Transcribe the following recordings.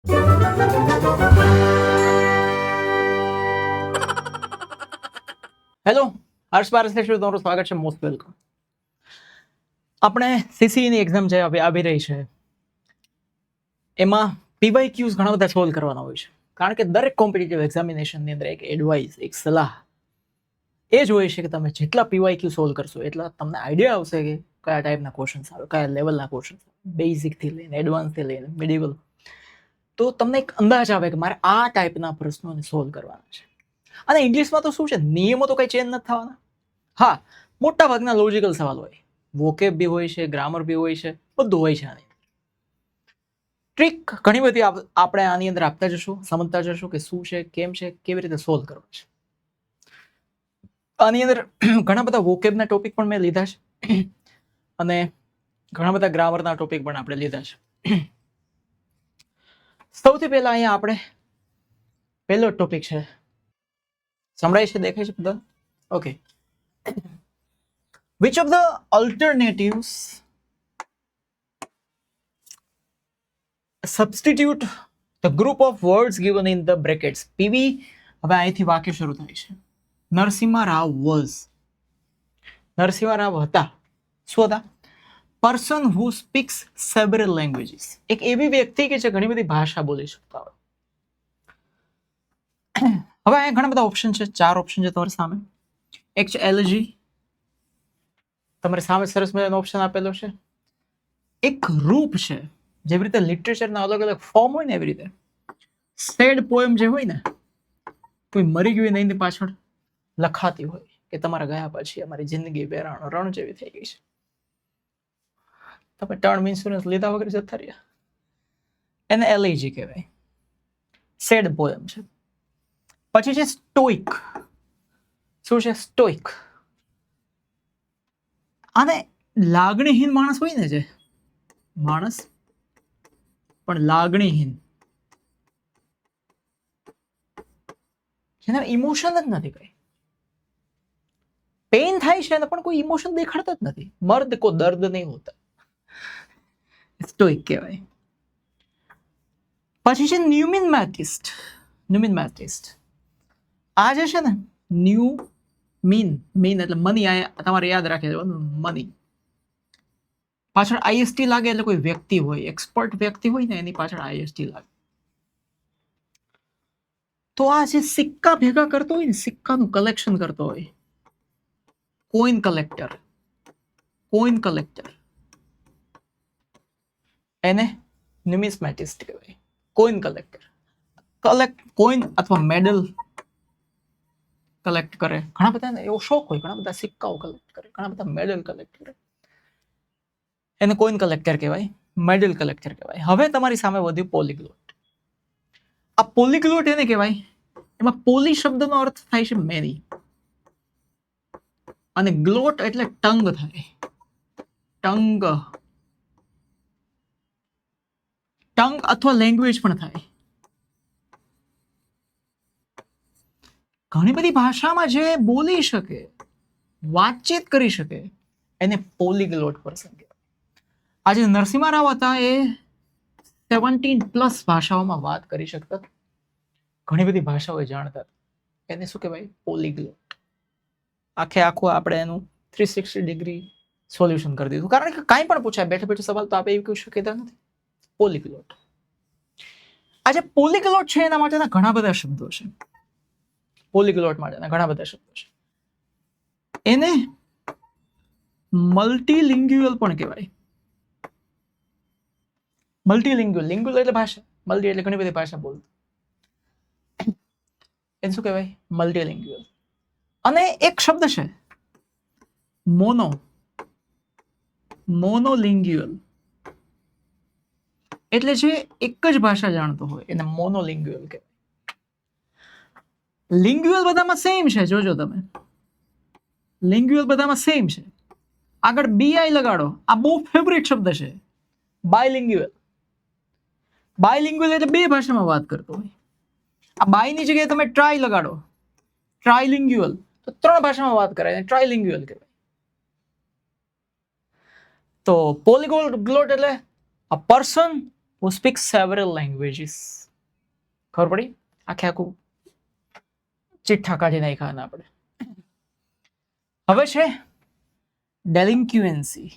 Hello, હર્ષ પારસ તમારું સ્વાગત છે. Most welcome. આપણે સીસીની એક્ઝામ જે આવી રહી છે એમાં પીવાયક્યુઝ ઘણા બધા સોલ્વ કરવાના હોય છે, કારણ કે દરેક કોમ્પિટિટિવ એક્ઝામિનેશનની અંદર એક એડવાઇસ, એક સલાહ એ જ હોય છે કે તમે જેટલા પીવાયક્યુ સોલ્વ કરશો એટલા તમને આઈડિયા આવશે કે કયા ટાઈપના ક્વેશ્ચન્સ આવે, કયા લેવલના ક્વેશ્ચન્સ આવે, બેઝિકથી લઈને એડવાન્સથી લઈને મિડિવલ. તો તમને એક અંદાજ આવે કે મારે આ ટાઈપના પ્રશ્નોને સોલ્વ કરવાના છે. અને ઇંગ્લિશમાં તો શું છે, નિયમો તો કંઈ ચેન્જ નથી થવાના. હા, મોટા ભાગના લોજિકલ સવાલ હોય, વોકેબ બી હોય છે, ગ્રામર બી હોય છે, બધું હોય છે. આની ટ્રીક ઘણી બધી આપણે આની અંદર આપતા જશું, સમજતા જશું કે શું છે, કેમ છે, કેવી રીતે સોલ્વ કરવા છે. આની અંદર ઘણા બધા વોકેબના ટોપિક પણ મેં લીધા છે અને ઘણા બધા ગ્રામરના ટોપિક પણ આપણે લીધા છે. સૌથી પહેલા અહીંયા આપણે પહેલો ટોપિક છે, સંભળાય છે, દેખાય છે બધા? Okay. Which of the alternatives substitute the group of words given in the brackets? PV, હવે અહીંથી વાક્ય શરૂ થાય છે. નરસિંહ રાવ was. નરસિંહ રાવ હતા. શું હતા? Person who speaks several languages. એક એવી વ્યક્તિ કે જે ઘણી બધી ભાષા બોલી શકતા હોય. હવે અહીંયા ઘણા બધા ઓપ્શન છે, 4 ઓપ્શન છે તમારી સામે. એક છે એલજી, તમારી સામે સરસ મજાનો ઓપ્શન આપેલો છે. એક રૂપ છે, જેવી રીતે લિટરેચરના અલગ અલગ ફોર્મ હોય ને એવી રીતે સેડ પોએમ જે હોય ને, કોઈ મરી ગયું ને એની પાછળ લખાતી હોય કે તમારા ગયા પછી અમારી જિંદગી બેરાણો રણ જેવી થઈ ગઈ છે, તમે ટર્મ ઇન્સ્યોરન્સ લીધા વગર જતા રહ્યા, એને એલજી કહેવાય. સેડ પોએમ છે. પછી છે સ્ટોઇક. શું છે? સ્ટોઇક. આને લાગણીહીન માણસ હોય ને, જે માણસ પણ લાગણીહીન, જેના ઇમોશન જ નથી, કઈ પેઇન થાય છે પણ કોઈ ઇમોશન દેખાડતા જ નથી. મર્દ કો દર્દ નહીં હોતા, સ્ટોઇક કહેવાય. પછી છે ન્યુમિનમેટિસ્ટ. ન્યુમિનમેટિસ્ટ આ જે છે ને, મીન એટલે મની, તમારે યાદ રાખી દેવાનું, મની પાછળ આઈએસટી લાગે એટલે કોઈ વ્યક્તિ હોય, એક્સપર્ટ વ્યક્તિ હોય ને, એની પાછળ આઈએસટી લાગે. તો આ જે સિક્કા ભેગા કરતો હોય ને, સિક્કાનું કલેક્શન કરતો હોય, કોઈન કલેક્ટર, કોઈન કલેક્ટર, એને ન્યુમિસ્મેટિસ્ટ કહેવાય. કોઈન કલેક્ટર, કોઈન અથવા મેડલ કલેક્ટ કરે. ઘણા બધા એવો શોખ હોય, ઘણા બધા સિક્કાઓ કલેક્ટ કરે, ઘણા બધા મેડલ કલેક્ટ કરે, એને કોઈન કલેક્ટર કહેવાય, મેડલ કલેક્ટર કહેવાય. હવે તમારી સામે વધ્યું પોલીગ્લોટ. આ પોલીગ્લોટ એને કહેવાય. એમાં પોલી શબ્દનો અર્થ થાય છે મેની, અને ગ્લોટ એટલે ટંગ થાય. ટંગ, ટંગ અથવા લેંગ્વેજ પણ થાય. ઘણી બધી ભાષામાં જે બોલી શકે, વાતચીત કરી શકે, એને પોલીગ્લોટ પર્સન કહેવાય. આજે નરસિંહ રાવ હતા, એ 17+ ભાષાઓમાં વાત કરી શકતા, ઘણી બધી ભાષાઓ જાણતા, એને શું કહેવાય? પોલીગ્લોટ. આખે આખું આપણે એનું 360 ડિગ્રી સોલ્યુશન કરી દીધું, કારણ કે કાંઈ પણ પૂછાય, બેઠો બેઠો સવાલ તો આપણે એવી કોઈ શક્યતા નથી. પોલીગ્લોટ. આજે પોલીગ્લોટ છે એના માટેના ઘણા બધા શબ્દો છે. પોલીગ્લોટ માટેના ઘણા બધા શબ્દો છે. એને મલ્ટીલિંગ્યુઅલ પણ કહેવાય. મલ્ટીલિંગ્યુઅલ, લિંગ્યુઅલ એટલે ભાષા, મલ્ટી એટલે ઘણી બધી ભાષા બોલતું, એને શું કહેવાય? મલ્ટીલિંગ્યુઅલ. અને એક શબ્દ છે મોનોલિંગ્યુઅલ, એટલે જે એક જ ભાષા જાણતો હોય એને મોનોલિંગ્યુઅલ કહેવાય. લિંગ્યુઅલ બધામાં સેમ છે, જોજો તમે, લિંગ્યુઅલ બધામાં સેમ છે. આગળ બીઆઈ લગાડો, આ બહુ ફેવરિટ શબ્દ છે, બાયલિંગ્યુઅલ. બાયલિંગ્યુઅલ એટલે બે ભાષામાં વાત કરતો હોય. આ બાયની જગ્યાએ તમે ટ્રાય લગાડો, ટ્રાયલિંગ્યુઅલ, તો 3 ભાષામાં વાત કરાય, ટ્રાયલિંગ્યુઅલ કહેવાય. તો પોલીગ્લોટ એટલે a person who who speaks several languages. ખબર પડી? આખે આખું ચિઠ્ઠા કાઢી નાખ્યા આપણે. હવે છે ડેલિન્ક્યુએન્સી.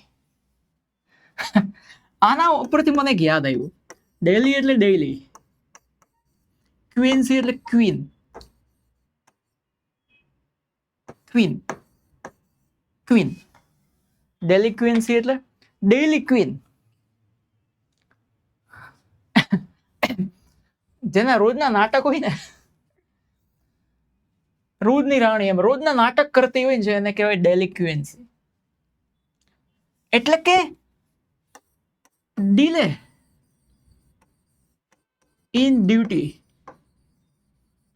આના ઉપરથી મને એક યાદ આવ્યું. ડેલી એટલે ડેઈલી, ક્વીન્સી એટલે ક્વીન. ક્વીન ક્વીન ડેલિક્યુએન્સી એટલે ડેઈલી ક્વીન. જેના રોજના નાટક હોય ને, રોજની રાણી, એમ રોજના નાટક કરતી હોય ને, એને કહેવાય ડેલિક્યુએન્સી. એટલે કે ડીલે ઇન ડ્યુટી,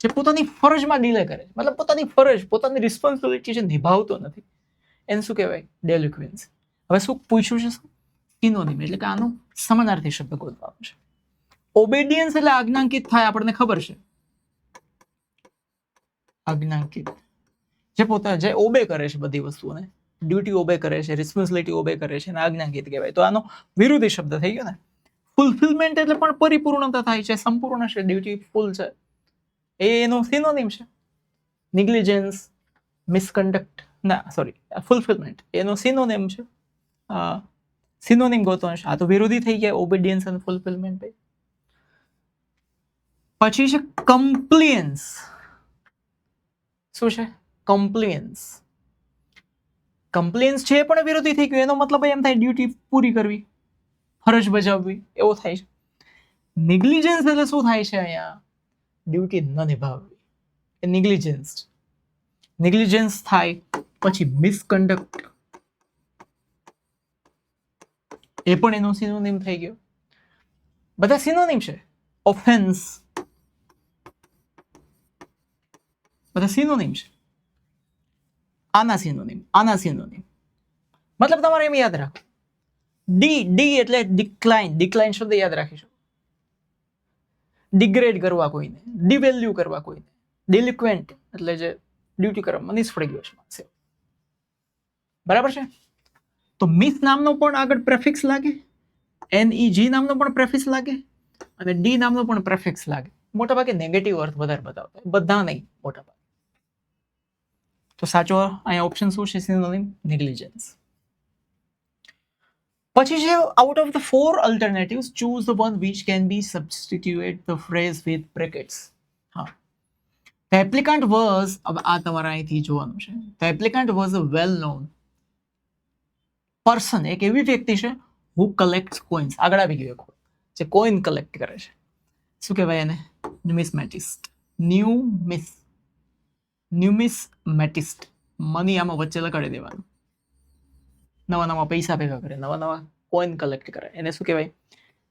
જે પોતાની ફરજમાં ડીલે કરે, મતલબ પોતાની ફરજ, પોતાની રિસ્પોન્સિબિલિટી જે નિભાવતો નથી, એને શું કહેવાય? ડેલિક્યુએન્સી. હવે શું પૂછ્યું છે? સિનોનિમ, એટલે કે આનું સમાનાર્થી શબ્દ ગોતવાનો છે. ઓબેડિયન્સ એટલે આજ્ઞાંકિત થાય, આપણને ખબર છે. આજ્ઞાંકિત, જે પોતા જે ઓબે કરે છે બધી વસ્તુઓને, ડ્યુટી ઓબે કરે છે, રિસ્પોન્સિબિલિટી ઓબે કરે છે, અને આજ્ઞાંકિત કહેવાય. તો આનો વિરોધી શબ્દ થઈ ગયો ને. ફુલફિલમેન્ટ એટલે પણ પરિપૂર્ણતા થાય છે, સંપૂર્ણ છે, ડ્યુટી ફૂલ છે, એનો સિનોનિમ છે. નિગ્લિજન્સ, મિસકન્ડક્ટ, ના સોરી, ફુલફિલમેન્ટ એનો સિનોનિમ છે. સિનોનિમ ગોતવાનો છે. આ તો વિરોધી થઈ ગયા, ઓબેડિયન્સ અને ફુલફિલમેન્ટ. પછી છે કમ્પ્લિયન્સ. શું છે? કમ્પ્લિયન્સ. કમ્પ્લિયન્સ છે એ પણ વિરોધી થઈ ગયું. એનો મતલબ એમ થાય ડ્યુટી પૂરી કરવી, ફરજ બજાવવી, એવો થાય છે. નિગ્લિજન્સ એટલે શું થાય છે અહીંયા? ડ્યુટી ન નિભાવવી, એ નિગ્લિજન્સ. નિગ્લિજન્સ થાય. પછી મિસકન્ડક્ટ, એ પણ એનો સિનોનિમ થઈ ગયો. બધા સિનોનિમ છે. ઓફેન્સ, બધા સિનોનિમ છે. આના સિનોનિમ, આના સિનોનિમ. મતલબ તમારે એમ યાદ રાખો, ડી એટલે ડિક્લાઇન. ડિક્લાઇન શબ્દ યાદ રાખીશું. ડિગ્રેડ કરવા કોઈને, ડિવેલ્યુ કરવા કોઈને. ડિલિક્વેન્ટ એટલે જે ડ્યુટી કરવામાં નિષ્ફળ ગયો છે. બરાબર છે? તો મિસ નામનો પણ આગળ પ્રેફિક્સ લાગે, NEG નામનો પણ પ્રેફિક્સ લાગે, અને ડી નામનો પણ પ્રેફિક્સ લાગે. મોટાભાગે નેગેટિવ અર્થ વધારે બતાવતા, બધા નહીં, મોટાભાગે. તો સાચો અહીંયા ઓપ્શન શું છે? સિનોનિમ નિગ્લિજન્સ. પછી છે out of the 4 alternatives choose the one which can be substitute the phrase with brackets. હા, the applicant was, अब આ તમારા અહીંથી જોવાનું છે. The applicant was a well known person, એક એવી વ્યક્તિ છે who collects coins. આગળ આવી ગયો એક જે કોઈન કલેક્ટ કરે છે. શું કહેવાય એને? ન્યુમિસ્મેટિસ્ટ. ન્યુમિસ્મેટિસ્ટ. મની આમાં વચ્ચે લગાડી દેવાનું. નવા નવા પૈસા ભેગા કરે, નવા નવા કોઈન કલેક્ટ કરે, એને શું કહેવાય?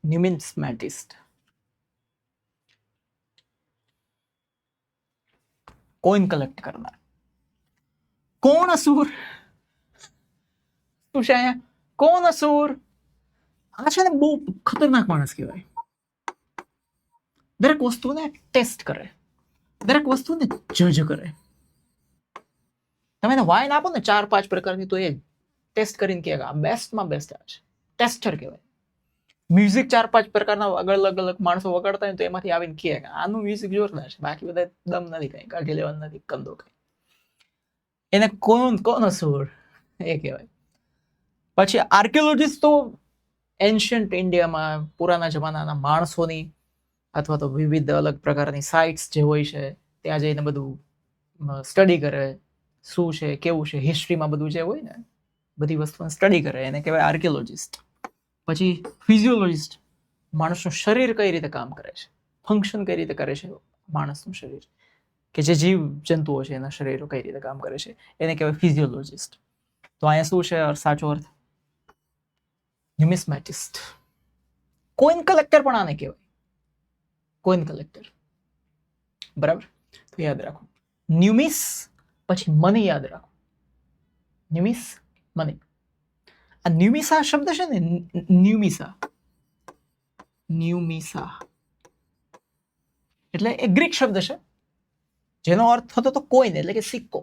ન્યુમિસ્મેટિસ્ટ. કોઈન કલેક્ટ કરનાર. કોણ અસુર? શું છે અહીંયા? કોણ અસુર? આ છે ને બહુ ખતરનાક માણસ કહેવાય. દરેક વસ્તુને ટેસ્ટ કરે, દરેક વસ્તુને જજ કરે. તમે એને વાઇન આપો ને 4-5 પ્રકારની, તો એ ટેસ્ટ કરીને કહે આ બેસ્ટમાં બેસ્ટ આ છે. ટેસ્ટર કહેવાય. મ્યુઝિક 4-5 પ્રકારના અલગ અલગ માણસો વગાડતા હોય તો એમાંથી આવીને કહે કે આનું મ્યુઝિક જોરદાર છે, બાકી બધા દમ નથી, કઈ કાઢી લેવાનું નથી, કંદો કઈ. એને કોણ અસુર એ કહેવાય. પછી આર્કિયોલોજીસ્ટ તો એન્શન્ટ ઇન્ડિયામાં પુરાના જમાનાના માણસોની અથવા તો વિવિધ અલગ પ્રકારની સાઇટ્સ જે હોય છે ત્યાં જઈને બધું સ્ટડી કરે, શું છે કેવું છે, હિસ્ટ્રીમાં બધું જે હોય ને બધી વસ્તુને સ્ટડી કરે, એને કહેવાય આર્કિયોલોજીસ્ટ. પછી ફિઝિયોલોજીસ્ટ, માણસનું શરીર કઈ રીતે કામ કરે છે, ફંક્શન કઈ રીતે કરે છે માણસનું શરીર, કે જે જીવ જંતુઓ છે એના શરીરો કઈ રીતે કામ કરે છે, એને કહેવાય ફિઝિયોલોજીસ્ટ. તો અહીંયા શું છે સાચો અર્થ? ન્યુમિસ્મેટિસ્ટ. કોઈન કલેક્ટર પણ આને કહેવાય, કોઈન કલેક્ટર. બરાબર? તો યાદ રાખો, ન્યુમિસ પછી મની યાદ રાખો. ન્યુમિસ, મની. આ ન્યુમિસા શબ્દ છે ને, ન્યુમિસા એટલે એ ગ્રીક શબ્દ છે જેનો અર્થ થતો તો કોઈન એટલે કે સિક્કો.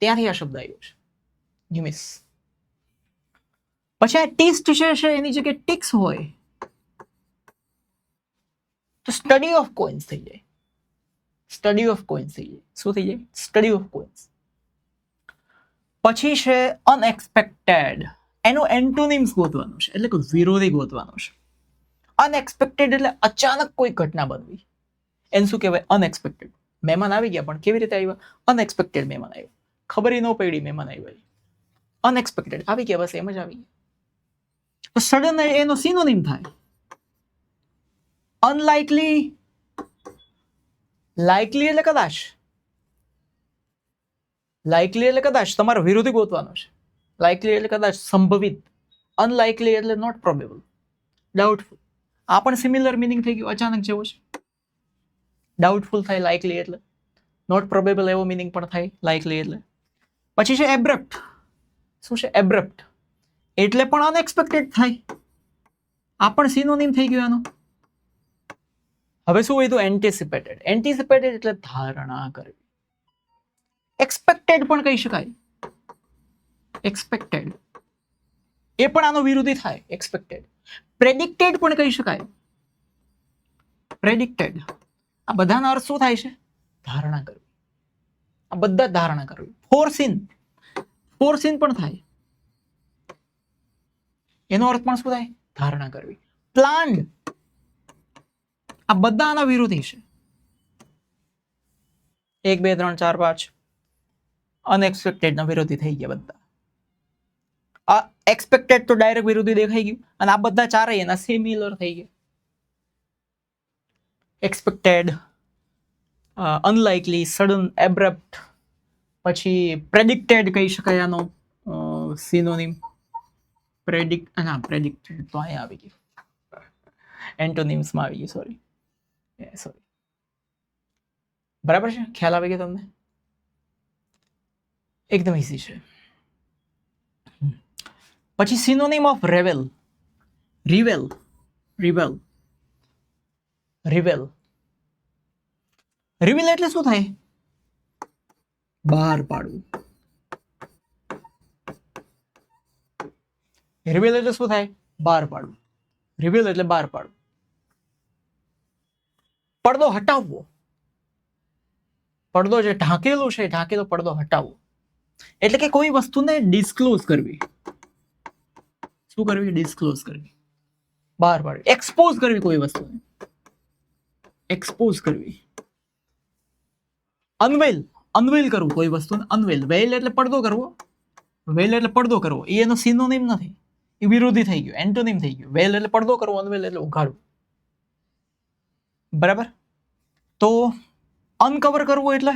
ત્યાંથી આ શબ્દ આવ્યો છે, ન્યુમિસ. પછી આ ટીસ્ટ છે એની જગ્યાએ ટિક્સ હોય તો સ્ટડી ઓફ કોઇન્સ થઈ જાય. સ્ટડી ઓફ કોઇન્સ થઈ જાય. શું થઈ જાય? Study of coins. પછી છે અનએક્સપેક્ટેડ. એનું એન્ટોનિમ્સ ગોતવાનું છે, એટલે કે વિરોધી ગોતવાનું છે. અનએક્સપેક્ટેડ એટલે અચાનક કોઈ ઘટના બનવી. એને શું કહેવાય? અનએક્સપેક્ટેડ. મહેમાન આવી ગયા, પણ કેવી રીતે આવ્યા? અનએક્સપેક્ટેડ મહેમાન આવ્યા. ખબર ન પડી મહેમાન આવ્યા. અનએક્સપેક્ટેડ આવી ગયા, બસ એમ જ આવી ગયા. તો સડન એનો સિનોનિમ થાય અનલાઇકલી. લાઇકલી એટલે કદાચ. લાઇકલી એટલે કદાચ તમારે વિરોધી ગોતવાનો છે. લાઇકલી એટલે કદાચ, સંભવિત. અનલાઇકલી એટલે નોટ પ્રોબેબલ, ડાઉટફુલ. આ પણ સિમિલર મિનિંગ થઈ ગયું, અચાનક જેવો છે. ડાઉટફુલ થાય લાઇકલી એટલે, નોટ પ્રોબેબલ એવો મિનિંગ પણ થાય લાઇકલી એટલે. પછી છે એબ્રપ્ટ. શું છે? એબ્રપ્ટ એટલે પણ અનએક્સપેક્ટેડ થાય. આ પણ સિનોનિમ થઈ ગયો એનો. હવે શું હોય? તો એન્ટિસિપેટેડ. એન્ટિસિપેટેડ એટલે ધારણા કરવી. એક્સપેક્ટેડ પણ કહી શકાય. એક્સપેક્ટેડ એ પણ આનો વિરોધી થાય, એક્સપેક્ટેડ. પ્રેડિક્ટેડ પણ કહી શકાય. પ્રેડિક્ટેડ. આ બધાનો અર્થ શું થાય છે? ધારણા કરવી. આ બધા ધારણા કરવી. ફોરસીન. ફોરસીન પણ થાય. એનો અર્થ પણ શું થાય? ધારણા કરવી. પ્લાન્ડ. આ બધા આના વિરોધી છે. 1 2 3 4 5 અનએક્સપેક્ટેડ ના વિરોધી થઈ ગયા બધા. એક્સપેક્ટેડ તો ડાયરેક્ટ વિરોધી દેખાઈ ગયું, અને આ બધા ચારેય એના સિમિલર થઈ ગયા. Expected, unlikely, sudden, abrupt. પછી પ્રેડિક્ટેડ કહી શકાય આનો સિનોનિમ. પ્રેડિક્ટેડ તો અહીંયા આવી ગયું, એન્ટોનિમ્સમાં આવી ગયું. સોરી. બરાબર છે? ખ્યાલ આવી ગયો તમને? એકદમ ઈઝી છે. પછી synonym of reveal. Reveal. Reveal. Reveal. Reveal એટલે શું થાય? બહાર પાડવું. રિવેલ એટલે શું થાય? બહાર પાડવું. રિવેલ એટલે બહાર પાડવું. પડદો હટાવવો. પડદો જે ઢાંકેલું છે, ઢાંકેલો પડદો હટાવવો. એટલે કે કોઈ વસ્તુને ડિસ્ક્લોઝ કરવી. શું કરવી? ડિસ્ક્લોઝ કરવી, બહાર પાડવી. એક્સપોઝ કરવી કોઈ વસ્તુને. એક્સપોઝ કરવી. અનવેલ. અનવેલ કરવું કોઈ વસ્તુને. અનવેલ. વેલ એટલે પડદો કરવો. વેલ એટલે પડદો કરવો. એ એનો સિનોનિમ નથી, એ વિરોધી થઈ ગયું, એન્ટોનિમ થઈ ગયું. વેલ એટલે પડદો કરવો, અનવેલ એટલે ઉઘાડવું. બરાબર? તો અનકવર કરવું એટલે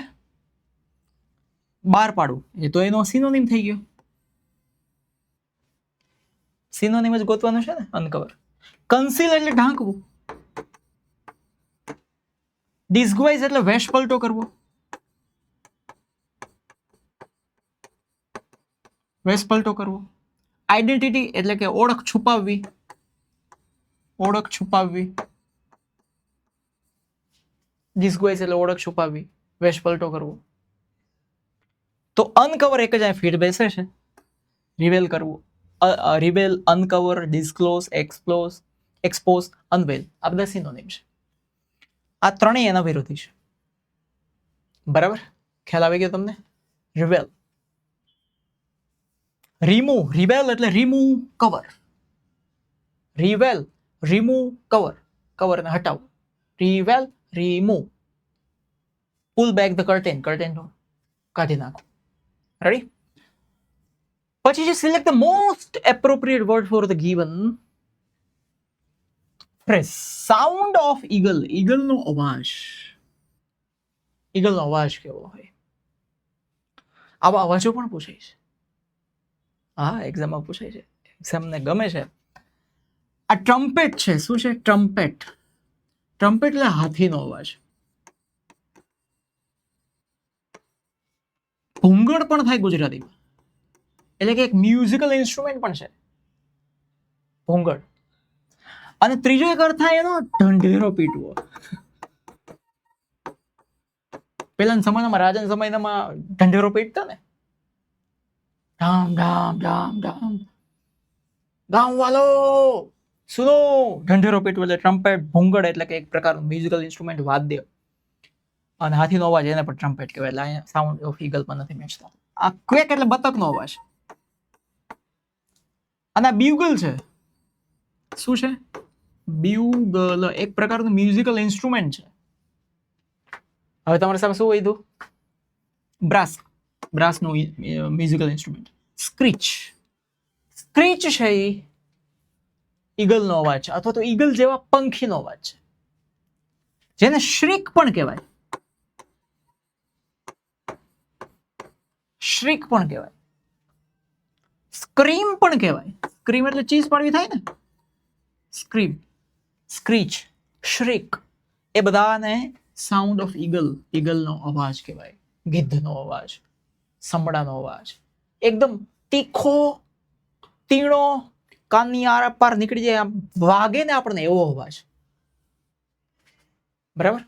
બહાર પાડવું. એ તો એનો સિનોનિમ થઈ ગયો. સિનોનિમ જ ગોતવાનું છે ને, અનકવર. કન્સીલ એટલે ઢાંકવું. ડિસ્ગવાઇઝ એટલે વેશ પલટો કરવો. વેશ પલટો કરવો. આઈડેન્ટિટી એટલે કે ઓળખ છુપાવવી. ઓળખ છુપાવવી. ડિસ્ગવાઇઝ એટલે ઓળખ છુપાવવી, વેશ પલટો કરવો. તો અનકવર એક જ ફીટ બેસે છે. રિવેલ કરવું. Reveal, uncover, disclose, expose, unveil. આ બધા સિનોનિમ છે. આ ત્રણેય એના વિરોધી છે. બરાબર? ખ્યાલ આવી ગયો તમને? રિવેલ. રિમૂવ. રિવેલ એટલે remove, cover. Reveal, remove, cover. કવરને હટાવવું. Reveal, remove. Pull back the curtain. Curtain કાઢી નાખો. રેડી? પછી છે select the most appropriate word for the given phrase. Sound of eagle. ઈગલનો અવાજ. ઈગલનો અવાજ કેવો હોય? આવા અવાજો પણ પૂછાય છે. હા, એક્ઝામમાં પૂછાય છે. એક્ઝામને ગમે છે. આ ટ્રમ્પેટ છે. શું છે? ટ્રમ્પેટ. ટ્રમ્પેટ એટલે હાથીનો અવાજ. ભૂંગળ પણ થાય ગુજરાતીમાં, એટલે કે એક મ્યુઝિકલ ઇન્સ્ટ્રુમેન્ટ પણ છે ભૂંગળ. અને ત્રીજો એક અર્થ થાય એનો ઢંઢેરો પીટવો. પેલાના સમયમાં, રાજાના સમયમાં ઢંઢેરો પીટતા ને, ધામ ધામ ધામ ધામ, ગામ વાલો સુનો ઢંઢેરો પીટવું એટલે ટ્રમ્પેટ, ભૂંગળ એટલે કે એક પ્રકારનું મ્યુઝિકલ ઇન્સ્ટ્રુમેન્ટ, વાદ્ય. અને હાથીનો અવાજ એને પણ ટ્રમ્પેટ કહેવાય. એટલે અહીંયા સાઉન્ડ ઓફ ઈગલ પણ નથી મેચ થતો. આ ક્વેક એટલે બતકનો અવાજ. અને આ બ્યુગલ છે. શું છે? બ્યુગલ, એક પ્રકારનું મ્યુઝિકલ ઇન્સ્ટ્રુમેન્ટ છે. હવે તમારી સામે શું વધ્યું? બ્રાસનું મ્યુઝિકલ ઇન્સ્ટ્રુમેન્ટ. સ્ક્રીચ છે એ ઈગલનો અવાજ છે, અથવા તો ઈગલ જેવા પંખીનો અવાજ છે, જેને શ્રીક પણ કહેવાય. સ્ક્રીમ પણ કહેવાય. સ્ક્રીમ એટલે ચીઝ પાડવી થાય ને. સ્ક્રીમ, સ્ક્રીચ, શ્રીક, એ બધાને સાઉન્ડ ઓફ ઈગલનો અવાજ કહેવાય. ગિદ્ધનો અવાજ, સંભળાનો અવાજ, એકદમ તીખો, તીણો, કાનની આરપાર નીકળી જાય, આમ વાગે ને આપણને એવો અવાજ. બરાબર?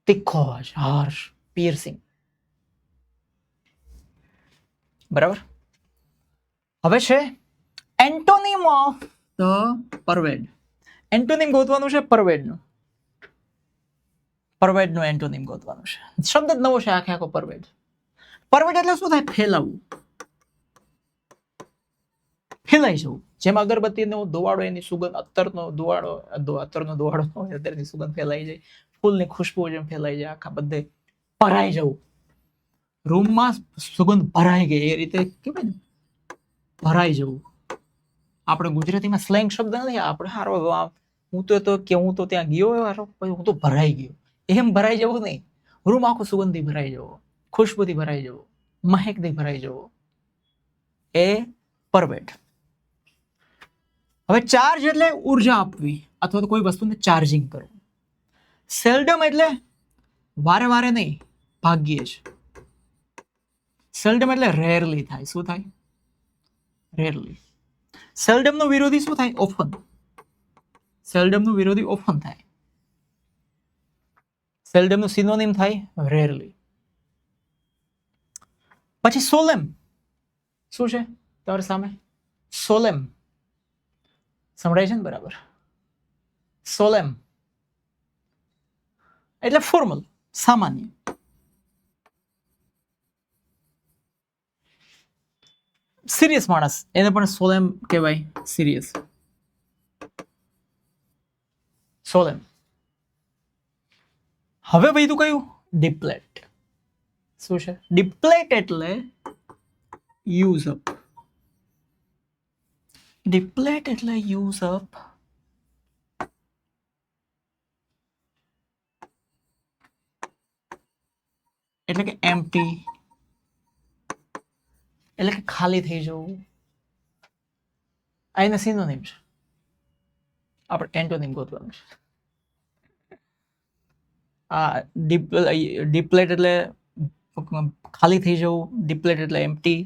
તીખો અવાજ, હાર્શ, પિયર્સિંગ. બરાબર? હવે છે એન્ટોનિમ ઓફ ધ પરવેડ. એન્ટોનિમ ગોતવાનું છે પરવેડનું. પરવેડનું એન્ટોનિમ ગોતવાનું છે. શબ્દ જ નવો છે આખો પરવેડ. પરવેડ એટલે શું થાય? ફેલાવવું, ફેલાઈ જવું. જેમ અગરબત્તીનો ધુવાળો, એની સુગંધ, અત્તરનો ધુવાળો હોય, અત્તરની સુગંધ ફેલાઈ જાય, ફૂલની ખુશ્બુ જેમ ફેલાઈ જાય, આખા બધે ભરાઈ જવું. રૂમમાં સુગંધ ભરાઈ ગઈ એ રીતે કહેવાય ને, ભરાઈ જવું. આપણે ગુજરાતીમાં સ્લેંગ શબ્દ નથી. આપણે હારો હું તો ત્યાં ગયો, હું તો ભરાઈ ગયો, એમ ભરાઈ જવું નહીં. રૂમ આખો સુગંધથી ભરાઈ જવો, ખુશ્બુથી ભરાઈ જવો, મહેકથી ભરાઈ જવો, એ પરવેડ. હવે ચાર્જ એટલે ઉર્જા આપવી અથવા તો કોઈ વસ્તુને ચાર્જિંગ કરવું. સેલ્ડમ એટલે વારે વારે નહીં, ભાગ્યે જ. સેલ્ડમ એટલે રેરલી થાય. શું થાય? રેરલી. સેલ્ડમનો વિરોધી શું થાય? ઓફન. સેલ્ડમનો વિરોધી ઓફન થાય. સેલ્ડમનું સિનોનિમ થાય રેરલી. પછી સોલેમ. શું છે તમારી સામે? સોલેમ. સંભળાય છે ને બરાબર? સોલેમ એટલે ફોર્મલ, સામાન્ય. સિરિયસ માણસ એને પણ સોલેમ કહેવાય. સિરિયસ, સોલેમ. હવે વૈધું કયું? ડિપ્લેટ. શું છે? ડિપ્લેટ એટલે યુઝ અપ. ડિપ્લેટ એટલે યુઝ અપ. એટલે કે એમ્પ્ટી, એટલે કે ખાલી થઈ જવું. આ એના સિનોનિમ છે. આપણે એન્ટોનિમ ગોતવાનું છે. આ ડિપ્લેટ એટલે ખાલી થઈ જવું, ડિપ્લેટ એટલે એમ્પ્ટી,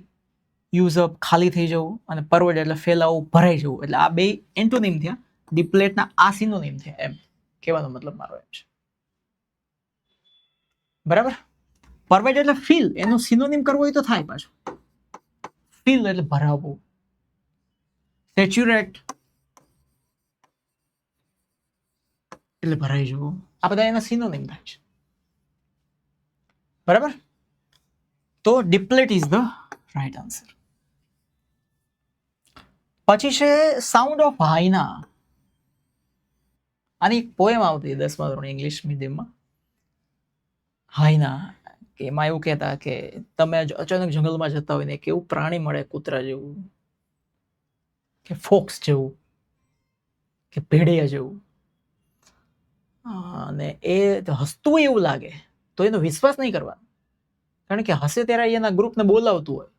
યુઝ અપ ખાલી થઈ જવું, અને પરવડ એટલે ફેલાવું, ભરાઈ જવું. એટલે આ બે એન્ટોનિમ થયા. ડિપ્લેટના આ સિનોનિમ થયા, એમ કહેવાનો મતલબ મારો એમ છે. બરાબર? પરવેડ એટલે ફીલ, એનું સિનોનિમ કરવું હોય તો થાય પાછું. ફીલ એટલે ભરાવવું. સેચ્યુરેટ એટલે ભરાઈ જવું. આ બધા એના સિનોનિમ થાય છે. બરાબર? તો ડિપ્લેટ ઇઝ ધ રાઈટ આન્સર. પછી છે સાઉન્ડ ઓફ હાઇના. આની એક પોએમ આવતી 10મા ધોરણ ઇંગ્લિશ મીડિયમમાં. હાઇના, કે એમાં એવું કહેતા કે તમે અચાનક જંગલમાં જતા હોય ને કેવું પ્રાણી મળે, કૂતરા જેવું, કે ફોક્સ જેવું, કે ભેડિયા જેવું, અને એ હસતું એવું લાગે તો એનો વિશ્વાસ નહીં કરવાનો. કારણ કે હસે ત્યારે એના ગ્રુપને બોલાવતું હોય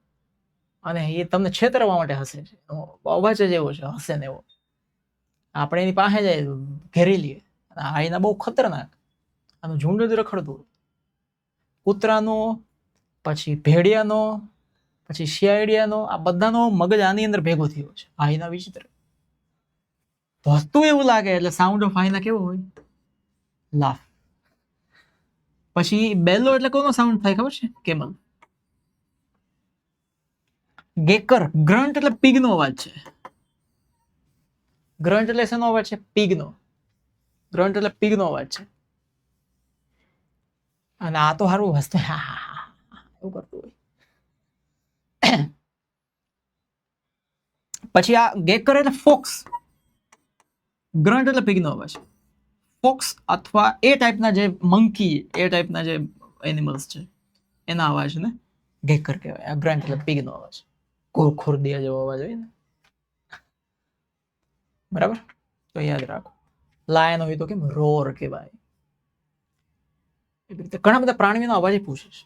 અને એ તમને છેતરવા માટે હસે છે. અવાજ જ એવો છે, હસે ને એવો. આપણે એની પાસે જાય, ઘેરી લઈએ. હાઈના બહુ ખતરનાક, આનું ઝુંડ જ રખડતું હોય. કૂતરાનો, પછી ભેડિયાનો, પછી શિયાળિયાનો, આ બધાનો મગજ આની અંદર ભેગો થયો છે. હાઈના વિચિત્ર. હસતું એવું લાગે એટલે સાઉન્ડ ઓફ હાઈના કેવો હોય? લાફ. પછી બેલો એટલે કોનો સાઉન્ડ થાય ખબર છે? કેમલ. ગેકર, ગ્રન્ટ એટલે પીગનો અવાજ છે. ગ્રન્ટ એટલે શેનો અવાજ છે? પીગનો. ગ્રન્ટ એટલે પીગનો અવાજ છે. અને આ તો સારું હસતું એવું કરતું હોય. પછી આ ગેકર એટલે ફોક્સ. ગ્રન્ટ એટલે પીગનો અવાજ. ફોક્સ અથવા એ ટાઈપના જે મંકી, એ ટાઈપના જે એનિમલ્સ છે એના અવાજને ગેકર કહેવાય. આ ગ્રન્ટ એટલે પીગનો અવાજ, ખોરદિયા જેવો અવાજ હોય ને, બરાબર? તો યાદ રાખો. લાયન હોય તો કેમ રોર કહેવાય. એવી રીતે ઘણા બધા પ્રાણીઓનો અવાજ પૂછે છે.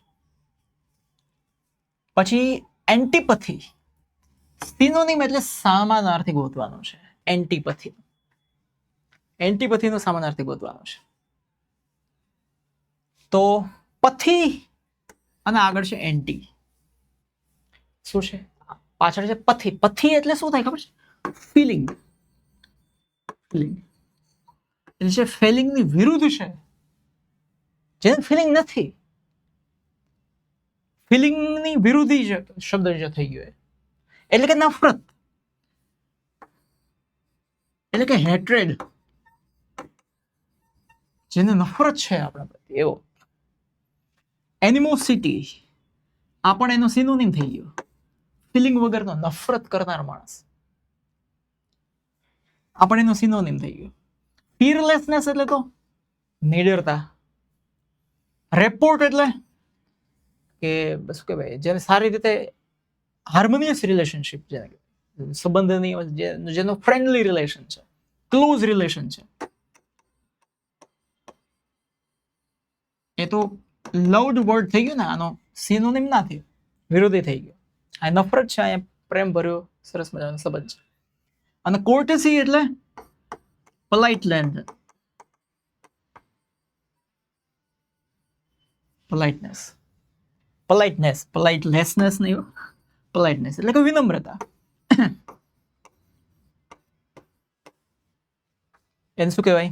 પછી એન્ટીપથી, સિનોનિમ એટલે સમાનાર્થી ગોતવાનો છે. એન્ટીપથી, એન્ટીપથીનો સમાનાર્થી ગોતવાનો છે. તો પથી અને આગળ છે એન્ટી. શું છે? પાછળ છે પથી. પથી એટલે શું થાય ખબર છે? ફિલિંગ. ફિલિંગ એટલે જે ફિલિંગની વિરુદ્ધ છે, જેને ફિલિંગ નથી, ફિલિંગની વિરુદ્ધી શબ્દ જે થઈ ગયો એટલે કે નફરત, એટલે કે હેટ્રેડ, જેને નફરત છે આપણા પ્રત્યે એવો. એનિમોસિટી આ પણ એનો સિનોનિમ થઈ ગયો. ફિલિંગ વગરનો, નફરત કરનાર માણસ, આ પણ એનો સિનોનિમ થઈ ગયો. ફિયરલેસનેસ એટલે તો નિડરતા. રેપોર્ટ એટલે કે શું કહેવાય, જેને સારી રીતે હાર્મોનિયસ રિલેશનશિપ, જેને સંબંધની જેનો ફ્રેન્ડલી રિલેશન છે, ક્લોઝ રિલેશન છે, એ તો લવડ વર્ડ થઈ ગયો ને. આનો સિનોનિમ ના થયો, વિરોધી થઈ ગયો. આ નફરત છે, અહીંયા પ્રેમ ભર્યો સરસ મજાનો સંબંધ છે. અને કોર્ટેસી એટલે પોલાઇટ લેન્ડ, પોલાઇટનેસ, પોલાઇટનેસ, પોલાઇટલેસનેસ નહીં, પોલાઇટનેસ એટલે કે વિનમ્રતા. એને શું કહેવાય?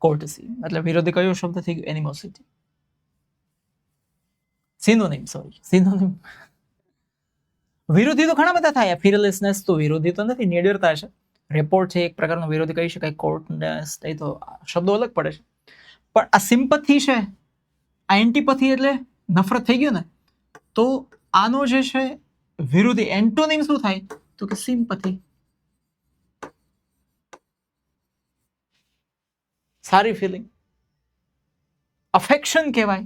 કોર્ટેસી. એટલે વિરોધી કયો શબ્દ થઈ ગયો? એનિમોસિટી. Synonym, sorry, synonym. વિરોધી તો ઘણા બધા થાય. ફિયરલેસનેસ તો વિરોધી તો નથી, નિડરતા છે. રેપોર્ટ છે એક પ્રકારનો વિરોધી કહી શકાય. કોર્ટનેસ એ તો શબ્દો અલગ પડે છે. પણ આ સિમ્પથી છે, આ એન્ટીપથી એટલે નફરત થઈ ગયું ને, તો આનો જે છે વિરોધી એન્ટોનિમ શું થાય? તો કે સિમ્પથી. સારી ફિલિંગ. અફેક્શન કહેવાય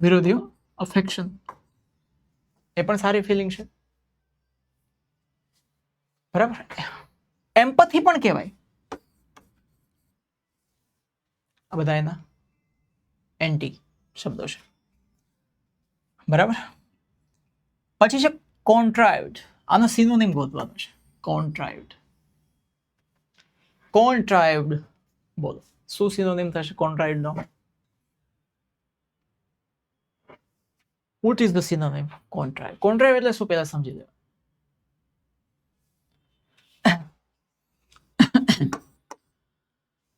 વિરોધીઓ. અફેક્શન એ પણ સારી ફિલિંગ છે, બરાબર? એમ્પથી પણ કહેવાય. આ બધા એના એન્ટી શબ્દો છે, બરાબર? પછી છે કોન્ટ્રાઇવ્ડ. આનો સિનોનિમ ગોતવાનો છે. કોન્ટ્રાઇવ્ડ, કોન્ટ્રાઇવ્ડ બોલો શું સિનોનિમ થશે કોન્ટ્રાઇવ્ડ નો? What is the synonym? Contrive. Contrive એટલે શું પહેલા સમજી લો.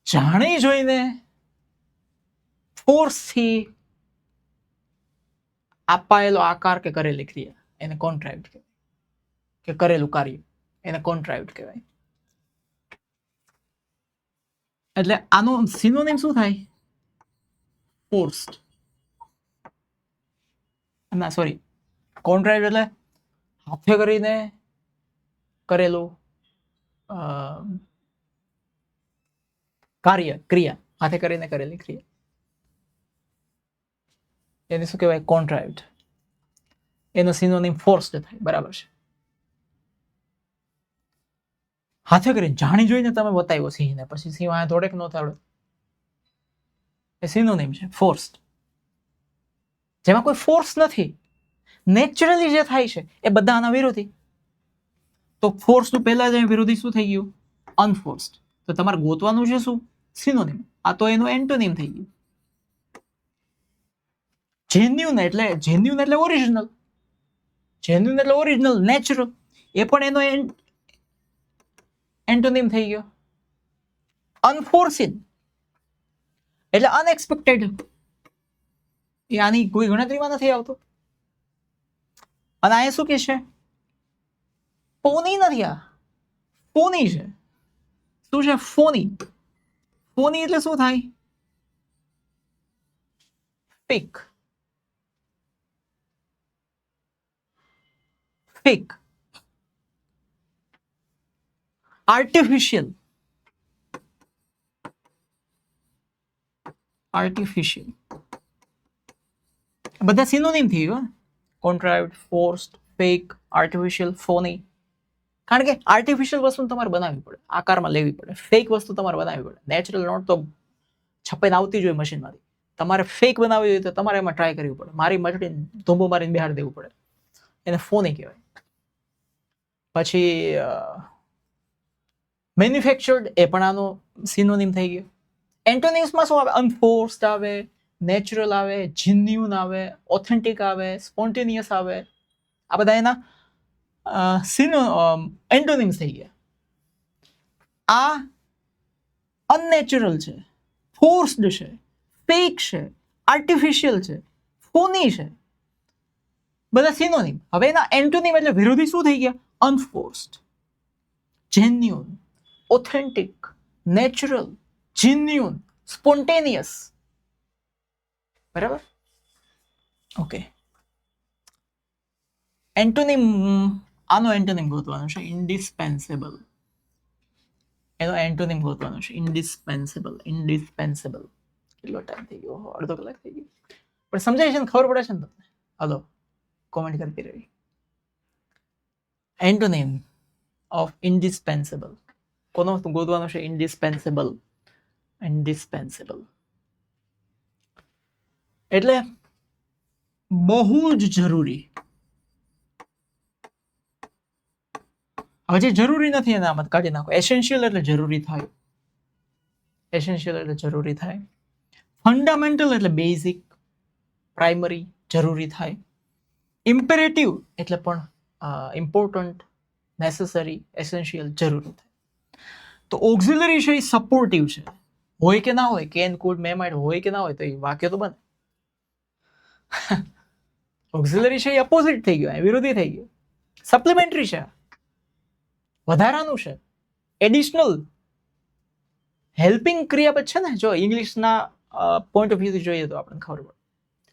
જાણી જોઈને ફોર્સથી અપાયેલો આકાર કે કરેલી ક્રિયા એને કોન્ટ્રાઇવ્ડ કહેવાય, કે કરેલું કાર્ય એને કોન્ટ્રાઇવ્ડ કહેવાય. એટલે આનું સિનોનિમ શું થાય? ફોર્સ્ડ. ના સોરી, કોન્ટ્રાઇવ્ડ એટલે હાથે કરીને કરેલું કાર્ય, ક્રિયા, હાથે કરીને કરેલી ક્રિયા, એને શું કહેવાય? કોન્ટ્રાઇવ્ડ. એનો સિનોનિમ ફોર્સ્ડ થાય, બરાબર છે? હાથે કરીને જાણી જોઈને તમે બતાવ્યો સિંહને, પછી સિંહ આ થોડેક ન થાય, એ સિનોનિમ છે ફોર્સ્ડ. જેમાં કોઈ ફોર્સ નથી, નેચરલી જે થાય છે એ બધા આના વિરોધી. તો ફોર્સ નું પહેલા જ વિરોધી શું થઈ ગયું? અનફોર્સ્ડ. તો તમારે ગોતવાનું છે શું? સિનોનિમ. આ તો એનું એન્ટોનિમ થઈ ગયું. જેન્યુન એટલે ઓરિજિનલ. જેન્યુન એટલે ઓરિજિનલ, નેચરલ. એ પણ એનો એન્ટોનિમ થઈ ગયો. અનફોર્સિડ એટલે અનએક્સપેક્ટેડ. એ આની કોઈ ગણતરીમાં નથી આવતો. અને આ શું કે છે? ફોની નથી, આ ફોની છે. શું છે? ફોની. ફોની એટલે શું થાય? ફેક. ફેક. આર્ટિફિશિયલ. આર્ટિફિશિયલ બધા સિનોનિમ થઈ ગયો. કોન્ટ્રાઇવ્ડ, ફોર્સ્ડ, ફેક, આર્ટિફિશિયલ, ફોની. કારણ કે આર્ટિફિશિયલ વસ્તુ તમારે બનાવવી પડે, આકારમાં લેવી પડે. ફેક વસ્તુ તમારે બનાવવી પડે. નેચરલ નોટ તો છપાઈને આવતી જ હોય મશીનમાંથી. તમારે ફેક બનાવવી હોય તો તમારે એમાં ટ્રાય કરવી પડે. મારી મટડીને ધોંબો મારીને બિહાર દેવું પડે. એને ફોની કહેવાય. પછી મેન્યુફેક્ચર્ડ એ પણ આનો સિનોનિમ થઈ ગયો. એન્ટોનિમ્સમાં શું આવે? અનફોર્સ્ડ આવે, નેચરલ આવે, જેન્યુન આવે, ઓથેન્ટિક આવે, સ્પોન્ટેનિયસ આવે. આ બધા એના એન્ટોનિમ્સ થઈ ગયા. આ અનનેચરલ છે, ફોર્સ્ડ છે, ફેક છે, આર્ટિફિશિયલ છે, ફોની છે. બધા સિનોનિમ. હવે એના એન્ટોનિમ એટલે વિરોધી શું થઈ ગયા? Unforced, genuine, authentic, natural, genuine, spontaneous. બરાબર? ઓકે. એન્ટોનિમ, આનો એન્ટોનિમ ગોતવાનો છે ઇન્ડિસ્પેન્સેબલ. એનો એન્ટોનિમ ગોતવાનો છે ઇન્ડિસ્પેન્સેબલ. ઇન્ડિસ્પેન્સેબલ. કેટલો ટાઈમ થઈ ગયો? અડધો કલાક થઈ ગયો. પણ સમજાય છે ને? ખબર પડે છે ને તમને? હલો, કોમેન્ટ કરતી રહી. એન્ટોનિમ ઓફ ઇન્ડિસ્પેન્સેબલ કોનો ગોતવાનો છે? ઇન્ડિસ્પેન્સેબલ. ઇન્ડિસ્પેન્સેબલ એટલે બહુ જ જરૂરી. હવે જે જરૂરી નથી એને આમાં કાઢી નાખો. એસેન્શિયલ એટલે જરૂરી થાય. એસેન્શિયલ એટલે જરૂરી થાય. ફંડામેન્ટલ એટલે બેઝિક, પ્રાઇમરી, જરૂરી થાય. ઇમ્પેરેટિવ એટલે પણ ઇમ્પોર્ટન્ટ, નેસેસરી, એસેન્શિયલ, જરૂરી થાય. તો ઓક્ઝિલરી છે એ સપોર્ટિવ છે. હોય કે ના હોય, કેન, કુડ, મે, માઇટ હોય કે ના હોય તો એ વાક્ય તો બને. ઓક્ઝિલરી છે એ અપોઝિટ થઈ ગયો, વિરોધી થઈ ગયો. સપ્લિમેન્ટરી છે, વધારાનું છે, એડિશનલ, હેલ્પિંગ ક્રિયાપદ છે ને. જો ઇંગ્લિશના પોઈન્ટ ઓફ વ્યૂથી જોઈએ તો આપણને ખબર પડે.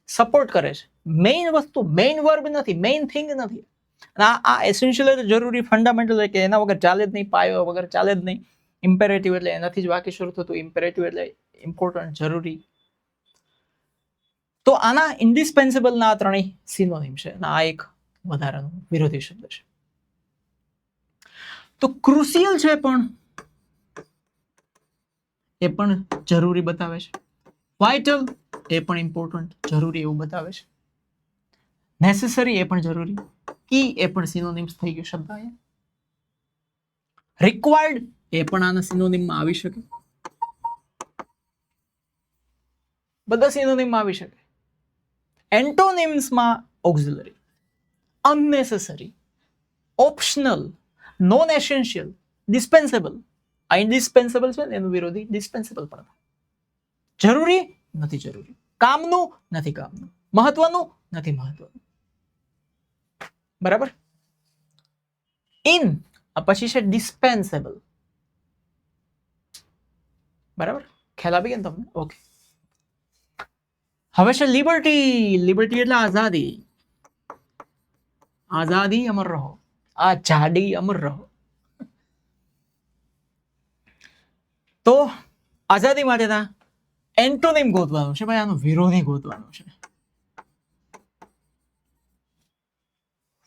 સપોર્ટ કરે છે. મેઇન વસ્તુ, મેઇન વર્બ નથી, મેઇન થિંગ નથી. આ એસેન્શિયલ એટલે જરૂરી, ફંડામેન્ટલ એટલે કે એના વગર ચાલે જ નહીં, પાયો વગર ચાલે જ નહીં. ઇમ્પેરેટિવ એટલે એનાથી જ વાક્ય શરૂ થતું. ઇમ્પેરેટિવ એટલે ઇમ્પોર્ટન્ટ, જરૂરી. તો આના ઇન્ડિસ્પેન્સેબલના આ ત્રણેય સિનોનિમ છે. આ એક વધારાનો વિરોધી શબ્દ છે. તો ક્રુશિયલ છે પણ એ પણ જરૂરી બતાવે છે. વાઇટલ એ પણ ઇમ્પોર્ટન્ટ, જરૂરી એવું બતાવે છે. નેસેસરી એ પણ જરૂરી. કી એ પણ સિનોનિમ્સ થઈ ગયો શબ્દ અહીંયા. રિક્વાયર્ડ એ પણ આના સિનોનિમમાં આવી શકે. બધા સિનોનિમમાં આવી શકે. એન્ટોનિમ્સમાં auxiliary, unnecessary, optional, non essential, dispensable. આ ઇન્ડિસ્પેન્સેબલ છે ને એનું વિરોધી ડિસ્પેન્સેબલ પણ. જરૂરી નથી જરૂરી, કામનું નથી કામનું, મહત્વનું નથી મહત્વનું. બરાબર? ઇન પછી છે ડિસ્પેન્સેબલ. બરાબર? ખ્યાલ આવી ગયો ને તમને? ઓકે. હવે છે લિબર્ટી. લિબર્ટી એટલે આઝાદી. આઝાદી અમર રહો, આઝાદી અમર રહો. તો આઝાદી માટેના એન્ટોનિમ ગોતવાનું છે ભાઈ. આનો વિરોધી ગોતવાનો છે.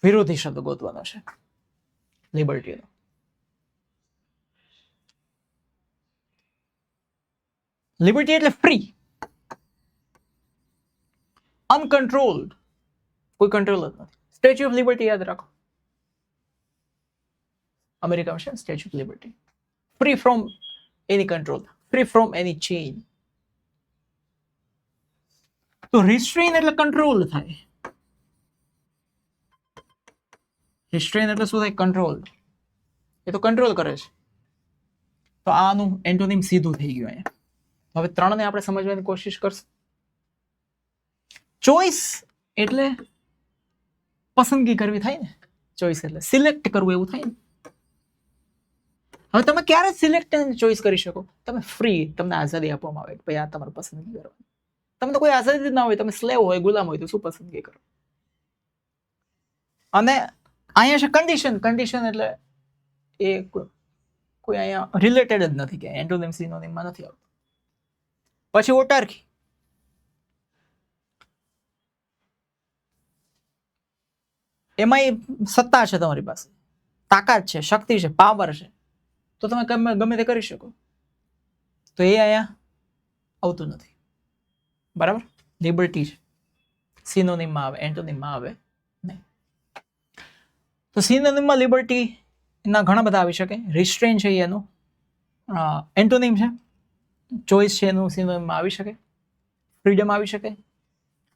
વિરોધી શબ્દ ગોતવાનો છે લિબર્ટીનો. લિબર્ટી એટલે ફ્રી, અનકન્ટ્રોલ્ડ, કોઈ કંટ્રોલ જ નથી. સ્ટેચ્યુ ઓફ લિબર્ટી યાદ રાખો, અમેરિકામાં છે statue of liberty. Free from any control, free from any chain. તો રિસ્ટ્રેઇન એટલે કંટ્રોલ થાય. રિસ્ટ્રેઇન એટલે શું થાય? કંટ્રોલ. એ તો કંટ્રોલ કરે છે. તો આનું એન્ટોનિમ સીધું થઈ ગયું અહીંયા. હવે ત્રણને આપણે સમજવાની કોશિશ કરશું. ચોઇસ એટલે પસંદગી કરવી થાય ને, ચોઈસ એટલે સિલેક્ટ કરવું એવું થાય ને. હવે તમે ક્યારે સિલેક્ટ અને ચોઈસ કરી શકો? તમે ફ્રી, તમને આઝાદી આપવામાં આવે ભાઈ આ તમારે પસંદગી કરવાની. તમને તો કોઈ આઝાદી ના હોય, તમે સ્લેવ હોય, ગુલામ હોય તો શું પસંદગી કરો? અને અહીંયા છે કન્ડિશન. કન્ડિશન એટલે એ કોઈ અહીંયા રિલેટેડ જ નથી, કે એન્ટોનિમ સિનોનિમમાં નથી આવતું. પછી ઓટાર્કી. એમાં સત્તા છે તમારી પાસે, તાકાત છે, શક્તિ છે, પાવર છે, તો તમે ગમે તે કરી શકો. તો એ અહીંયા આવતું નથી, બરાબર. લિબર્ટી છે, સિનોનિમમાં આવે, એન્ટોનિમમાં આવે નહીં. તો સિનોનિમમાં લિબર્ટી ના ઘણા બધા આવી શકે. રિસ્ટ્રેન છે એનું એન્ટોનિમ છે. ચોઇસ છે એનું સિનોનિમમાં આવી શકે. ફ્રીડમ આવી શકે,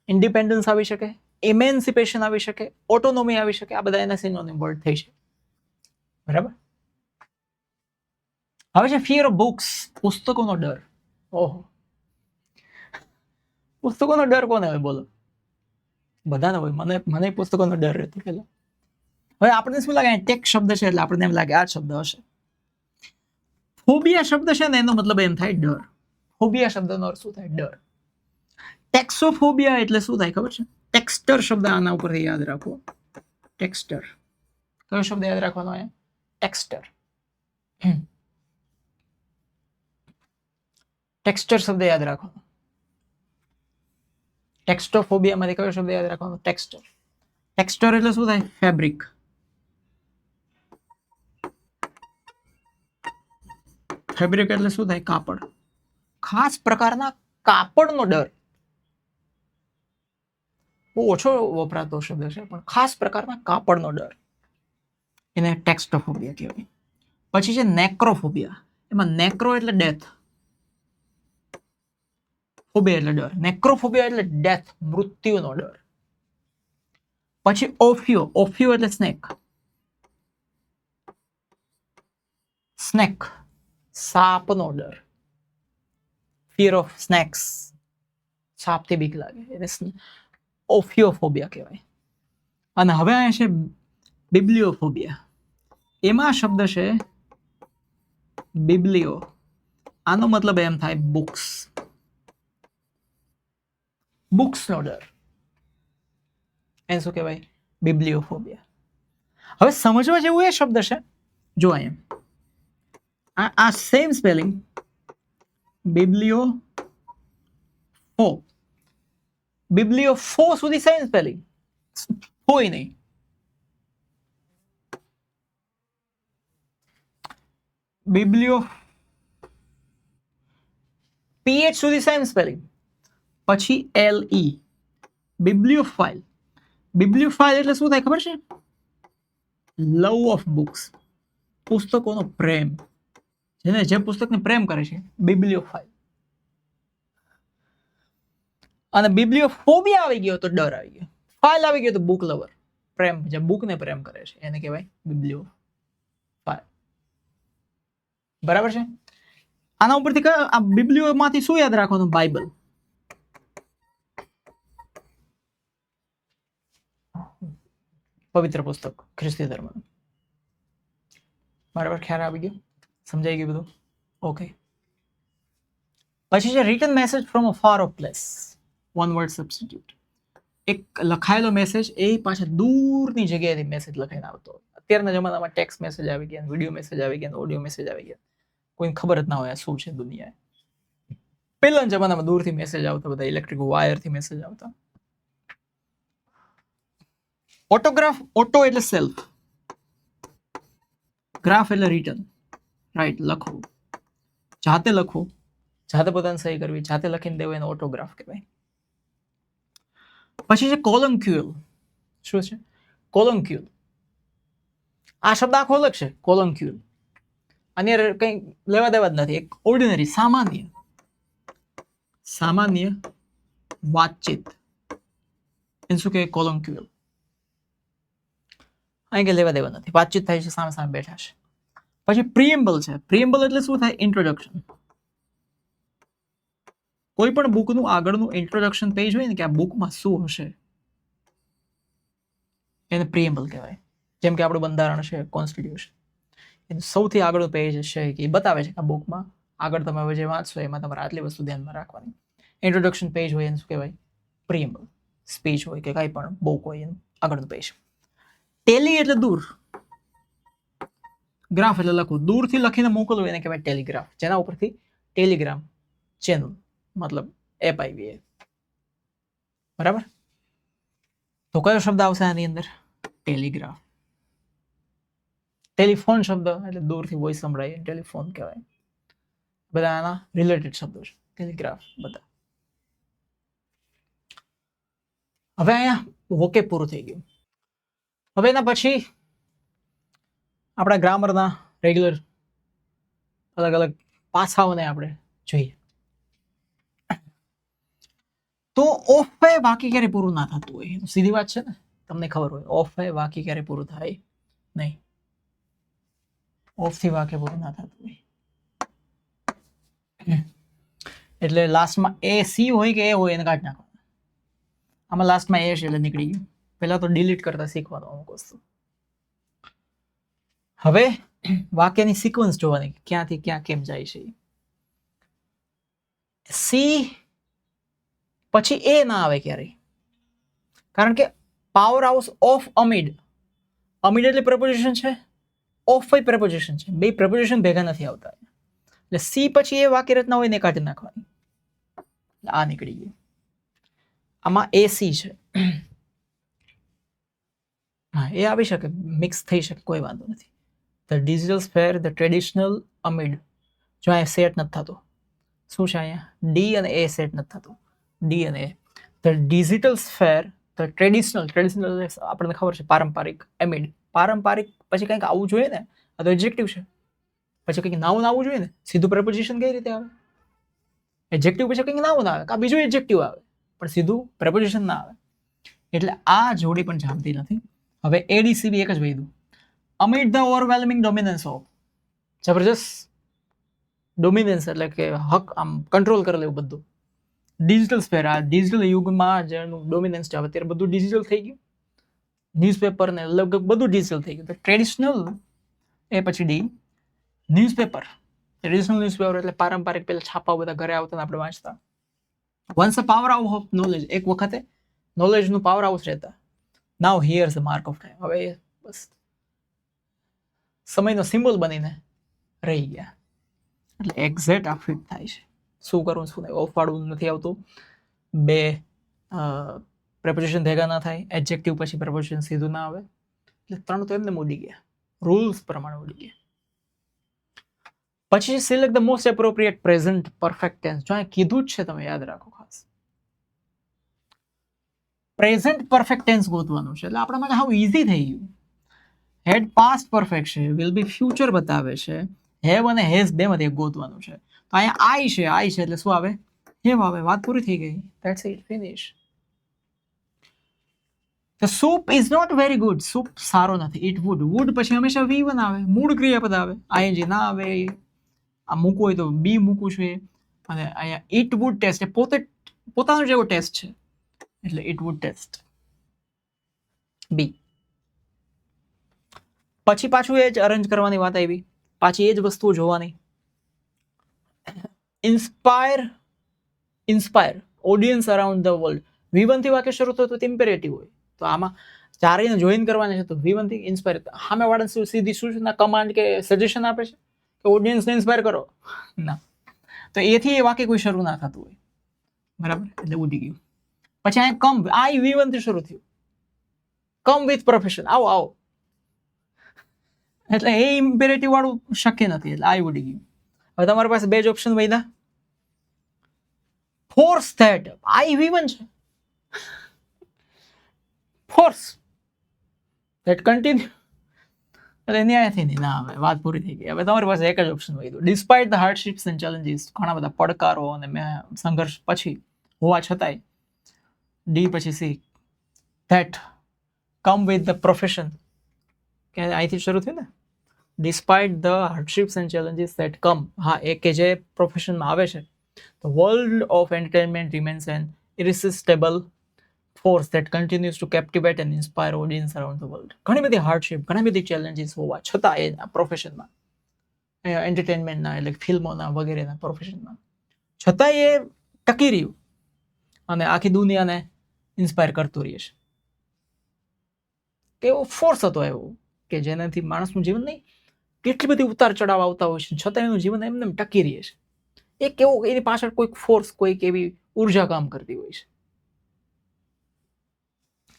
ઇન્ડિપેન્ડન્સ આવી શકે, ઇમેન્સિપેશન આવી શકે, ઓટોનોમી આવી શકે. આ બધા એના સિનોનિમ વર્ડ થઈ છે, બરાબર. હવે છે ફિયર ઓફ બુક્સ, પુસ્તકોનો ડર. ઓહો, પુસ્તકોનો ડર કોને હોય બોલો? બધાને હોય. મને પુસ્તકોનો ડર રહેતો પેલા. હવે આપણને શું લાગે, ટેક શબ્દ છે એટલે આપણને એમ લાગે આ શબ્દ હશે. ફોબિયા શબ્દ છે ને એનો મતલબ એમ થાય ડર. ફોબિયા શબ્દનો અર્થ શું થાય? ડર. ટેક્સોફોબિયા એટલે શું થાય ખબર છે? ટેક્સ્ટર શબ્દ આના ઉપરથી યાદ રાખો. ટેક્સ્ટર. કયો શબ્દ યાદ રાખવાનો? અહીંયા ટેક્સ્ટર. ટેક્સ્ચર શબ્દ યાદ રાખવાનો. ટેક્સ્ટોફોબિયામાંથી કયો શબ્દ યાદ રાખવાનો? ટેક્સ્ચર. ટેક્સ્ચર એટલે શું થાય? ફેબ્રિક. ફેબ્રિક એટલે શું થાય? કાપડ. ખાસ પ્રકારના કાપડનો ડર. બહુ ઓછો વપરાતો શબ્દ છે, પણ ખાસ પ્રકારના કાપડનો ડર, એને ટેક્સ્ટોફોબિયા કહેવાય. પછી છે નેક્રોફોબિયા. એમાં નેક્રો એટલે ડેથ, ફોબિયા એટલે ડર. નેક્રોફોબિયા એટલે ડેથ, મૃત્યુનો ડર. પછી ઓફિયો. ઓફિયો એટલે સ્નેક. સ્નેક, સાપનો ડર. ફિયર ઓફ સ્નેક્સ, સાપથી બીક લાગે, એને ઓફિયોફોબિયા કહેવાય. અને હવે અહીંયા છે બિબ્લિયોફોબિયા. એમાં શબ્દ છે બિબ્લિયો. આનો મતલબ એમ થાય બુક્સ. બુક્સનો ડર, એને શું કહેવાય? બિબ્લિયોફોબિયા. હવે સમજવા જેવું એ શબ્દ છે. જો અહીંયા આ સેમ સ્પેલિંગ, બિબ્લિયો ફો. બિબ્લિયો ફો સુધી સેમ સ્પેલિંગ, હોય નહીં. બિબ્લિયો પીએચ સુધી સેમ સ્પેલિંગ, પછી LE. બિબ્લિયોફાઇલ. બિબ્લિયોફાઇલ એટલે શું થાય ખબર છે? લવ ઓફ બુક્સ, પુસ્તકોનો પ્રેમ. જેને જે પુસ્તકને પ્રેમ કરે છે, બિબ્લિયોફાઇલ. અને બિબ્લિયોફોબિયા આવી ગયો તો ડર આવી ગયો. ફાઇલ આવી ગયો તો બુક લવર, પ્રેમ, જે બુકને પ્રેમ કરે છે એને કહેવાય બિબ્લિયોફાઇલ. બરાબર છે. આના ઉપરથી આ બિબ્લિયોમાંથી શું યાદ રાખવાનું? બાઇબલ. પવિત્ર પુસ્તક ખ્રિસ્તી ધર્મનું. બરાબર, ખ્યાલ આવી ગયો? સમજાઈ ગયું બધું? ઓકે. પછી છે return message from a far of place, one word substitute. એક લખાયેલો મેસેજ, એ પાછા દૂરની જગ્યાએથી મેસેજ લખાઈને આવતો. અત્યારના જમાનામાં ટેક્સ્ટ મેસેજ આવી ગયા, વિડીયો મેસેજ આવી ગયા, ઓડિયો મેસેજ આવી ગયા. કોઈને ખબર જ ના હોય શું છે દુનિયા. પહેલાના જમાનામાં દૂરથી મેસેજ આવતા, બધા ઇલેક્ટ્રિક વાયરથી મેસેજ આવતા. ઓટોગ્રાફ. ઓટો એટલે સેલ્ફ, ગ્રાફ એટલે રિટન, રાઈટ, લખવું, જાતે લખવું, જાતે પોતાની સહી કરવી, જાતે લખીને દેવું, એને ઓટોગ્રાફ કહેવાય. પછી છે કોલંક્યુલ. શું છે કોલંક્યુલ? આ શબ્દ આખો અલગ છે. કોલંક્યુલ આની કંઈ લેવા દેવા જ નથી. એક ઓર્ડિનરી, સામાન્ય વાતચીત, એને શું કહેવાય? કોલંક્યુલ. અહીં કે લેવા દેવા નથી, વાતચીત થાય છે, સામે સામે બેઠા છે. પછી પ્રિએમ્બલ છે. પ્રિએમ્બલ એટલે શું થાય? ઇન્ટ્રોડક્શન. કોઈ પણ બુકનું આગળનું ઇન્ટ્રોડક્શન પેજ હોય ને, કે આ બુકમાં શું હશે, એને પ્રિએમ્બલ કહેવાય. જેમ કે આપણું બંધારણ છે, કોન્સ્ટિટ્યુશન, એનું સૌથી આગળનું પેજ છે કે એ બતાવે છે કે આ બુકમાં આગળ તમે હવે જે વાંચશો એમાં તમારે આટલી વસ્તુ ધ્યાનમાં રાખવાની. ઇન્ટ્રોડક્શન પેજ હોય એને શું કહેવાય? પ્રિએમ્બલ. સ્પીચ હોય કે કાંઈ પણ બુક હોય એનું આગળનું પેજ. ટેલી એટલે દૂર, ગ્રાફ એટલે લખવું. દૂરથી લખીને મોકલવું એને કહેવાય ટેલિગ્રાફ, જેના ઉપરથી ટેલિગ્રામ ચેનલ મતલબ એપ આવી. બરાબર. તો કયો શબ્દ આવશે આની અંદર? ટેલિગ્રાફ. ટેલિફોન શબ્દ એટલે દૂરથી વોઇસ સંભળાય, ટેલિફોન કહેવાય. બધા આના રિલેટેડ શબ્દો છે, ટેલિગ્રાફ બધા. હવે અહીંયા વોકે પૂરું થઈ ગયું. હવે એના પછી આપણા ગ્રામરના રેગ્યુલર અલગ અલગ પાસાઓને આપણે જોઈએ. તો ઓફ બાય વાક્ય ક્યારે પૂરું ના થતું હોય, સીધી વાત છે ને, તમને ખબર હોય ઓફ બાય વાક્ય ક્યારે પૂરું થાય નહીં. ઓફ થી વાક્ય પૂરું ના થતું હોય. એટલે લાસ્ટમાં એ સી હોય કે એ હોય એને કાઢી નાખો. આમાં લાસ્ટમાં એ છે એટલે નીકળી ગયું. પહેલા તો ડિલીટ કરતા શીખવાનું અમુક વસ્તુ. હવે વાક્યની સિક્વન્સ જોવાની, ક્યાંથી ક્યાં કેમ જાય છે. સી પછી એ ના આવે ક્યારેય, કારણ કે પાવર હાઉસ ઓફ અમિડ. અમિડ એટલે પ્રપોઝિશન છે, ઓફ બાય પ્રપોઝિશન છે, બે પ્રપોઝિશન ભેગા નથી આવતા. એટલે સી પછી એ વાક્ય રચના હોય ને કાઢી નાખવાની. આ નીકળી ગયું. આમાં એસી છે, હા એ આવી શકે, મિક્સ થઈ શકે, કોઈ વાંધો નથી. The digital sphere, the traditional amid. જો અહીંયા સેટ નથી થતો, શું છે અહીંયા? ડી અને એ સેટ નથી થતું, ડી અને A. The digital sphere, the traditional, traditional આપણને ખબર છે પારંપરિક, એમિડ. પારંપરિક પછી કંઈક આવવું જોઈએ ને, આ તો એડજેક્ટિવ છે. પછી કંઈક નાઉન આવવું જોઈએ ને, સીધું પ્રપોઝિશન કઈ રીતે આવે? એડજેક્ટિવ પછી કંઈક નાઉન આવે, કાં બીજું એડજેક્ટિવ આવે, પણ સીધું પ્રપોઝિશન ના આવે. એટલે આ જોડી પણ જામતી નથી. હવે એડીસીબી એક જ વૈધું. અમિડ ધ ઓવરવેલ્મિંગ ડોમિનન્સ ઓફ, જબરજસ્ત ડોમિનન્સ એટલે કે હક, આમ કંટ્રોલ કરી લેવું બધું. ડિજિટલ સ્ફેર, આ ડિજિટલ યુગમાં જેનું ડોમિનન્સ છે, અત્યારે બધું ડિજિટલ થઈ ગયું. ન્યૂઝપેપર ને લગભગ બધું ડિજિટલ થઈ ગયું. ટ્રેડિશનલ એ પછી ડી. ન્યૂઝપેપર, ટ્રેડિશનલ ન્યૂઝપેપર એટલે પારંપરિક, પેલા છાપા બધા ઘરે આવતા આપણે વાંચતા. Once a powerhouse of knowledge, એક વખતે નોલેજનું પાવર હાઉસ રહેતા. Now here's the mark of time, હવે બસ સમયનો સિમ્બોલ બનીને રહી ગયા. એટલે એક્ઝેક્ટ આ ફિટ થાય છે. શું કરવું શું નહીં, ઓફ વાળું નથી આવતું, બે પ્રેપોઝિશન ભેગા ના થાય, એડજેક્ટિવ પછી પ્રેપોઝિશન સીધું ના આવે, એટલે ત્રણ તો એમને ઉડી ગયા, રૂલ્સ પ્રમાણે ઉડી ગયા. પછી select the most appropriate present perfect tense. જો અહીં કીધું જ છે, તમે યાદ રાખો ખાસ, પ્રેઝન્ટ પરફેક્ટ ટેન્સ ગોતવાનું છે. એટલે આપણા માટે હાવ ઈઝી થઈ ગયું. હેડ પાસ્ટ પરફેક્ટ છે, વિલ બી ફ્યુચર બતાવે છે, હેવ અને હેઝ બે માંથી એક ગોતવાનું છે. તો અહીંયા આઈ છે, આઈ છે એટલે શું આવે? હેવ આવે. વાત પૂરી થઈ ગઈ. That's it, finish. The soup is not very good. soup સારો નથી. It would. would પછી હંમેશા V1 આવે, મૂળ ક્રિયાપદ આવે, ing ના આવે. આ મૂકવું હોય તો બી મૂકવું છે. અને અહીંયા it would test એ પોતાનો જેવો ટેસ્ટ છે, એટલે it would test. બી. પછી પાછું એ જ અરેન્જ કરવાની વાત આવી, પાછી એ જ વસ્તુઓ જોવાની. Inspire audience around the world. V1 થી વાક્ય શરૂ થતું તો ઇમ્પેરેટિવ હોય, તો આમાં ચારેયને જોઈન કરવાના છે, તો V1 થી ઇન્સ્પાયર. સામે વાળાને સીધી સૂચના, કમાન્ડ કે સજેશન આપે છે કે ઓડિયન્સને ઇન્સ્પાયર કરો, ના, તો એથી એ વાક્ય કોઈ શરૂ ના થતું હોય. બરાબર, એટલે ઉડી ગયું. પછી અહીંયા કમ, આ V1 થી શરૂ થયું, કમ વિથ પ્રોફેશન, આવો આવો, એટલે એ ઇમ્પેરેટિવ વાળું શક્ય નથી, એટલે આ ઉડી ગયું. હવે તમારી પાસે બે જ ઓપ્શન વધ્યા. ફોર્સ ધેટ, આ V1 છે, ફોર્સ ધેટ કન્ટિન્યુ, એટલે ન્યાયથી નહીં ના આવે, વાત પૂરી થઈ ગઈ. હવે તમારી પાસે એક જ ઓપ્શન વધ્યું. Despite the hardships and challenges, ઘણા બધા પડકારો અને સંઘર્ષ પછી હોવા છતાંય, ડી પછી C, that come with the profession, કે અહીંથી શરૂ થયું ને, despite the hardships and challenges that come, હા એ કે જે પ્રોફેશનમાં આવે છે. The world of entertainment remains an irresistible force that continues to captivate and inspire audience around the world. ઘણી બધી હાર્ડશિપ, ઘણી બધી ચેલેન્જીસ હોવા છતાં એ પ્રોફેશનમાં, એન્ટરટેનમેન્ટના એટલે ફિલ્મોના વગેરેના પ્રોફેશનમાં છતાં એ ટકી રહ્યું અને આખી દુનિયાને ઇન્સ્પાયર કરતું રહે છે. એવો ફોર્સ હતો એવો કે જેનાથી માણસનું જીવન નહીં, કેટલી બધી ઉતાર ચઢાવ આવતા હોય છે છતાં એનું જીવન એમને ટકી રહે છે. એક એવો એની પાછળ કોઈક ફોર્સ, કોઈક એવી ઉર્જા કામ કરતી હોય છે,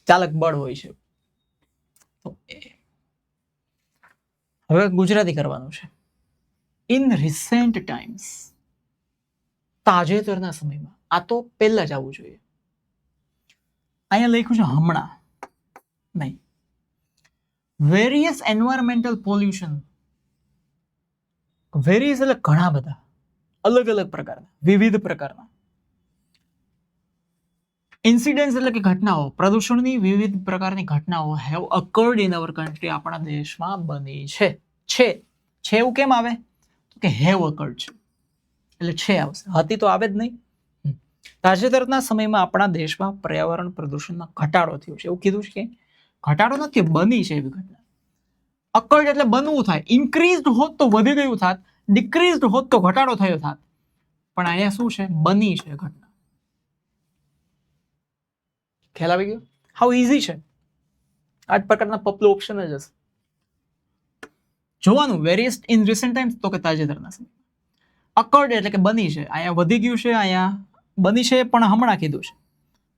ચાલક બળ હોય છે. હવે ગુજરાતી કરવાનું છે. ઇન રિસેન્ટ ટાઈમ્સ, તાજેતરના સમયમાં. આ તો પહેલા જ આવવું જોઈએ. અહીંયા લખ્યું છે હમણાં નહીં. Various environmental pollution. વેરિયસ એટલે ઘણા બધા, અલગ અલગ પ્રકારના, વિવિધ પ્રકારના. ઇન્સિડન્ટ્સ એટલે કે ઘટનાઓ, પ્રદૂષણની વિવિધ પ્રકારની ઘટનાઓ હેવ અકર્ડ ઇન અવર કન્ટ્રી, આપણા દેશમાં બની છે. છે એવું કેમ આવે કે હેવ અકર્ડ છે એટલે છે આવશે, હતી તો આવે જ નહીં. તાજેતરના સમયમાં આપણા દેશમાં પર્યાવરણ પ્રદૂષણમાં ઘટાડો થયો છે એવું કીધું છે કે ઘટાડો નથી, બની છે એવી ઘટના. અકર્ડ એટલે બનવું થાય. ઇન્ક્રીઝડ હોત તો વધી ગયું થાત, ડિક્રીઝડ હોત તો ઘટાડો થયો થાત, પણ અહીંયા શું છે? બની છે ઘટના. ખ્યાલ આવી ગયો? હાઉ ઇઝી છે. આ જ પ્રકારના પપલો ઓપ્શન જ હશે. જોવાનું વેરિયસ ઇન રિસન્ટ ટાઈમ્સ તો કે તાજેતરના સમય. અકર્ડ એટલે કે બની છે, અહીંયા વધી ગયું છે, અહીંયા બની છે પણ હમણાં કીધું છે.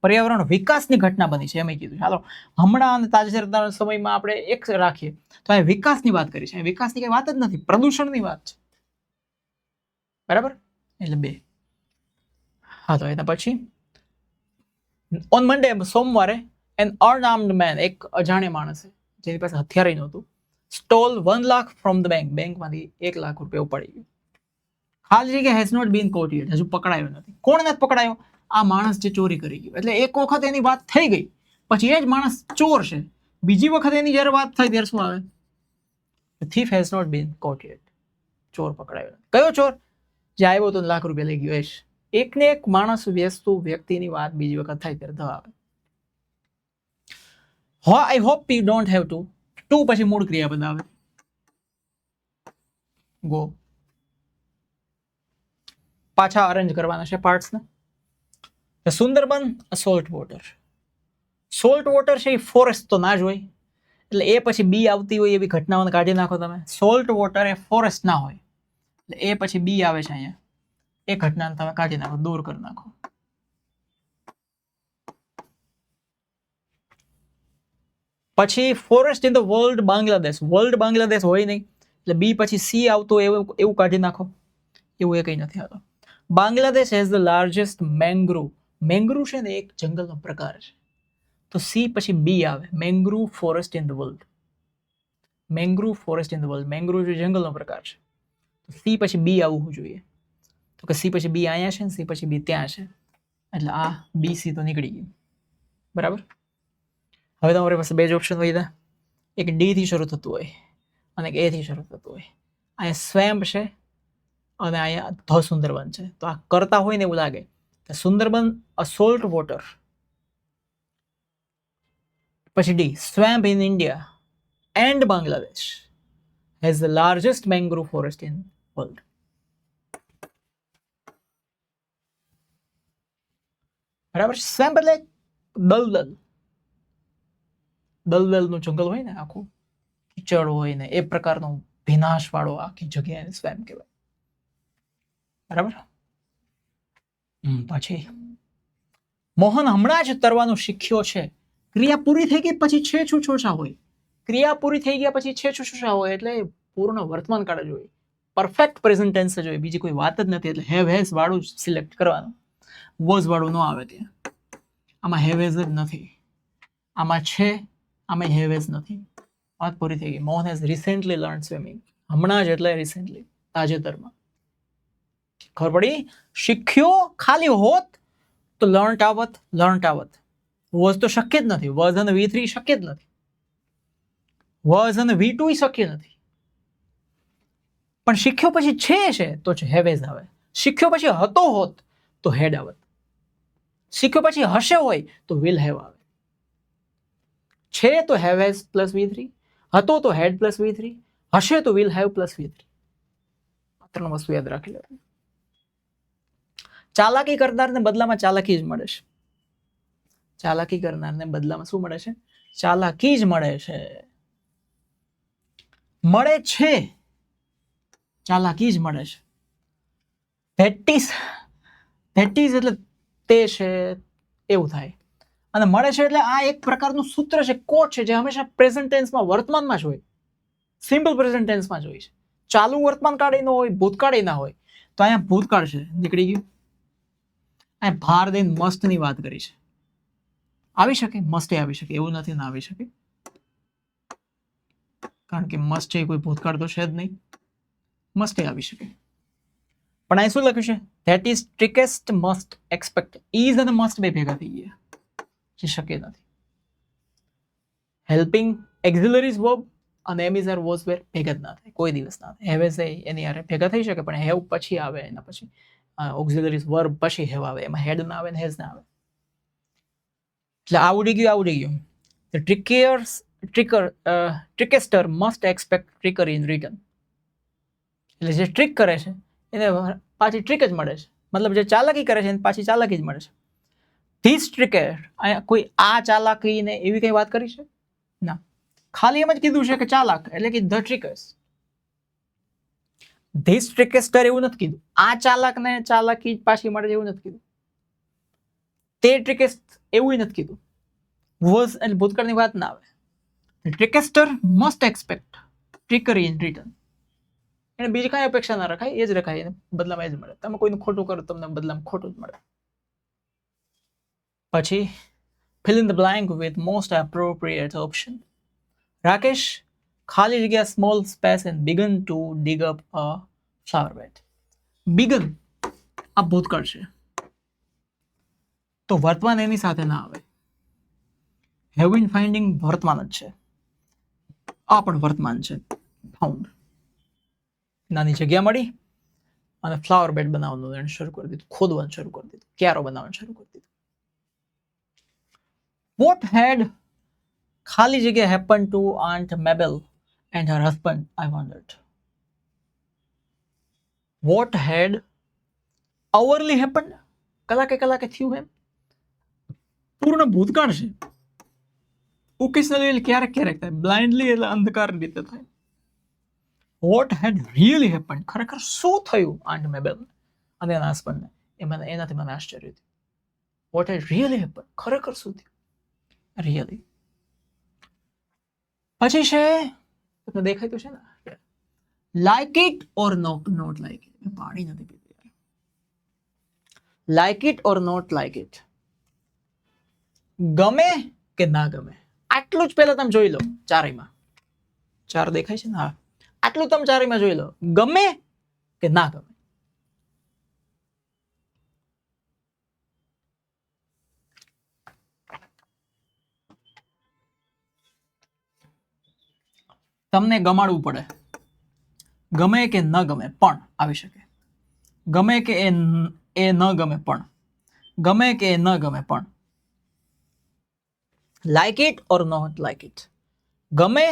પર્યાવરણ વિકાસની ઘટના બની છે એમ કીધું છે. હાલો હમણાં અને તાજેતરના સમયમાં આપણે એક રાખીએ તો અહીંયા વિકાસની વાત કરી છે. વિકાસની કઈ વાત જ નથી, પ્રદૂષણની વાત છે. બરાબર? એટલે 2. હા તો એના પછી ઓન મંડે, સોમવારે, એન અનઆર્મ્ડ મેન, એક અજાણ્યા માણસે જેની પાસે હથિયાર નહોતું, stole 1 lakh from the bank, બેંકમાંથી 1 લાખ રૂપિયા ઉપાડી ગયો. ખાલી જગ્યા has not been caught yet, હજુ પકડાયો નથી. કોણ નથી પકડાયો? આ માણસ જે ચોરી કરી ગયો. એટલે એક વખત એની વાત થઈ ગઈ પછી એ જ માણસ ચોર છે, બીજી વખત એની જ્યારે વાત થાય ત્યારે શું આવે? Thief has not been caught yet, ચોર પકડાયો નથી. કયો ચોર? જે આવ્યો તો લાખ રૂપિયા લઈ ગયો. એકને એક માણસ, વ્યક્તિની વાત બીજી વખત થાય ત્યારે ધવા આવે. I hope you don't have to. To પછી મૂળ ક્રિયાપદ આવે. ગો. પાછા અરેન્જ કરવાના છે પાર્ટ્સને. Sundarban, salt water. Salt water છે એ ફોરેસ્ટ તો ના જ હોય, એટલે એ પછી બી આવતી હોય એવી ઘટનાઓને કાઢી નાખો તમે. સોલ્ટ વોટર એ ફોરેસ્ટ ના હોય એટલે એ પછી બી આવે છે અહીંયા, એ ઘટનાને તમે કાઢી નાખો, દૂર કરી નાખો. પછી forest in the world Bangladesh. World Bangladesh હોય નહીં એટલે બી પછી સી આવતું એવું કાઢી નાખો. એવું એ કંઈ નથી આવતું. Bangladesh has the largest mangrove. Mangrove છે ને એક જંગલનો પ્રકાર છે, તો સી પછી બી આવે. Mangrove forest in the world. Mangrove forest in the world. Mangrove જે જંગલનો પ્રકાર છે, તો સી પછી બી આવવું જોઈએ. તો કે સી પછી બી અહીંયા છે ને સી પછી બી ત્યાં છે, એટલે આ બી સી તો નીકળી ગયું. બરાબર? હવે તમારી પાસે 2 જ ઓપ્શન વધ્યા. એક ડી થી શરૂ થતું હોય અને એક એ થી શરૂ થતું હોય. અહીંયા સ્વેમ્પ છે અને અહીંયા ધ સુંદરબન છે. તો આ કરતા હોય ને એવું લાગે. સુંદરબન અ સોલ્ટ વોટર, પછી the swamp in India and Bangladesh has the largest mangrove forest in world. બરાબર? સ્વેમ્પ એટલે દલદલ, દલદલનું જંગલ હોય ને, આખું કીચડ હોય ને, એ પ્રકારનો ભીનાશ વાળો આખી જગ્યાએ સ્વેમ્પ કહેવાય. બરાબર? પછી મોહન હમણાં જ તરવાનું શીખ્યો છે. ક્રિયા પૂરી થઈ ગઈ પછી છે છુછોછા હોય. ક્રિયા પૂરી થઈ ગયા પછી છે છુછોછા હોય એટલે પૂર્ણ વર્તમાન કાળ જ હોય, પરફેક્ટ પ્રેઝન્ટ ટેન્સ જ હોય, બીજી કોઈ વાત જ નથી. એટલે હેવ હેઝ વાળું જ સિલેક્ટ કરવાનું, વોઝ વાળું ન આવે ત્યાં. આમાં હેવ હેઝ જ નથી, આમાં છે, આમાં હેવ હેઝ નથી. વાત પૂરી થઈ ગઈ. Mohan has recently learn swimming. હમણાં જ એટલે રિસેન્ટલી, તાજેતરમાં. ખબર પડી? શીખ્યો ખાલી હોત તો લર્ન્ટ આવત. વોઝ તો શક્ય જ નથી. વોઝ અને V3 શક્ય જ નથી. વોઝ અને V2 શક્ય નથી. પણ શીખ્યો પછી છે તો હેવ હેઝ આવે. શીખ્યો પછી હતો હોત તો હેડ આવત. શીખ્યો પછી હશે હોય તો વિલ હેવ આવે, છે તો હેવ હેઝ પ્લસ V3, હતો તો હેડ પ્લસ V3, હશે તો વિલ હેવ પ્લસ V3. આ ત્રણ વસ્તુ યાદ રાખી લેવાની. ચાલાકી કરનારને બદલામાં ચાલાકી જ મળે છે. ચાલાકી કરનારને બદલામાં શું મળે છે? ચાલાકી જ મળે છે. મળે છે, ચાલાકી જ મળે છે. ધેટીસ એટલે તે છે એવું થાય. અને મળે છે એટલે આ એક પ્રકારનું સૂત્ર છે, કોટ છે, જે હંમેશા પ્રેઝન્ટ ટેન્સમાં, વર્તમાનમાં જ હોય, સિમ્પલ પ્રેઝન્ટ ટેન્સમાં જ હોય છે. ચાલુ વર્તમાન કાળ ન હોય, ભૂતકાળ ના હોય. તો અહીંયા ભૂતકાળ છે, નીકળી ગયું. અહીંયા ભાર દઈને મસ્તની વાત કરી છે. આવી શકે, મસ્તે આવી શકે, એવું નથી ના આવી શકે, કારણ કે મસ્ટ છે કોઈ ભૂતકાળ તો છે જ નહીં. મસ્તે આવી શકે. પણ અહીં શું લખ્યું છે? That is trickiest must expect. Is અને મસ્ટ બે ભેગા થઈ ગયા, જે શક્ય નથી. હેલ્પિંગ એક્ઝિલરીઝ વર્બ અને એમ ઇઝ આર વોઝ વેર ભેગા જ ના થાય, કોઈ દિવસ ના થાય. હેવ એઝ એની હારે ભેગા થઈ શકે, પણ હેવ પછી આવે, એના પછી ઓક્ઝિલરીઝ વર્બ પછી હેવ આવે, એમાં હેડ ના આવે ને હેઝ ના આવે. એટલે આવડી ગયું. The trickster must expect trickery in return. એટલે જે ટ્રિક કરે છે એને પાછી ટ્રિક જ મળે છે. મતલબ જે ચાલાકી કરે છે એને પાછી ચાલાકી જ મળે છે. This tricker, અહીંયા કોઈ આ ચાલાકી ને એવી કઈ વાત કરી છે ના, ખાલી એમ જ કીધું છે કે ચાલાક, એટલે કે the trickers. This trickster એવું નથી કીધું. આ ચાલાક ને ચાલાકી પાછી મળે એવું નથી કીધું. તે ટ્રિકેસ્ટ એવું નથી કીધું. વોઝ એટલે ભૂતકાળની વાત ના આવે. ટ્રિકેસ્ટર મસ્ટ એક્સપેક્ટ ટ્રિકરી ઇન રિટર્ન. એને બીજી કાંઈ અપેક્ષા ના રખાય, એ જ રખાય, એને બદલામાં એ જ મળે. તમે કોઈનું ખોટું કરો તમને બદલામાં ખોટું જ મળે. પછી fill in the blank with most appropriate option. Rakesh ખાલી જગ્યા small space and began to dig up a flower bed. began આ ભૂતકાળ છે તો વર્તમાન એની સાથે ના આવે. have been finding વર્તમાન જ છે, આ પણ વર્તમાન છે. ફાઉન્ડ નાની જગ્યા મળી અને ફ્લાવર બેડ બનાવવાનું એને શરૂ કરી દીધું, ખોદવાનું શરૂ કરી દીધું, ક્યારો બનાવવાનું શરૂ કરી દીધું. What had ખાલી જગ્યા happened to Aunt Mabel and her husband, I wondered. What had hourly happened, કલાકે થયું એમ, પૂર્ણ ભૂતકાળ છે. ઓકેશનલી ક્યારેક થાય, બ્લાઇન્ડલી એટલે અંધકાર રીતે થાય. What had really happened, ખરેખર શું થયું Aunt Mabel અને એના હસબન્ડને, એનાથી મને આશ્ચર્ય થયું. What had really happened, ખરેખર શું થયું, રિયલી. પછી છે તમને દેખાય તો છે ને, like it or not like it. પાણી નથી પીતું. Like it or not like it, ગમે કે ના ગમે, આટલું જ પહેલા તમે જોઈ લો. ચારેયમાં ચાર દેખાય છે ને, હા, આટલું તમે ચારેયમાં જોઈ લો. ગમે કે ના ગમે, તમને ગમાડવું પડે. ગમે કે ન ગમે પણ આવી શકે. ગમે કે એ ન ગમે પણ, ગમે કે એ ન ગમે પણ. Like it or not like it, ગમે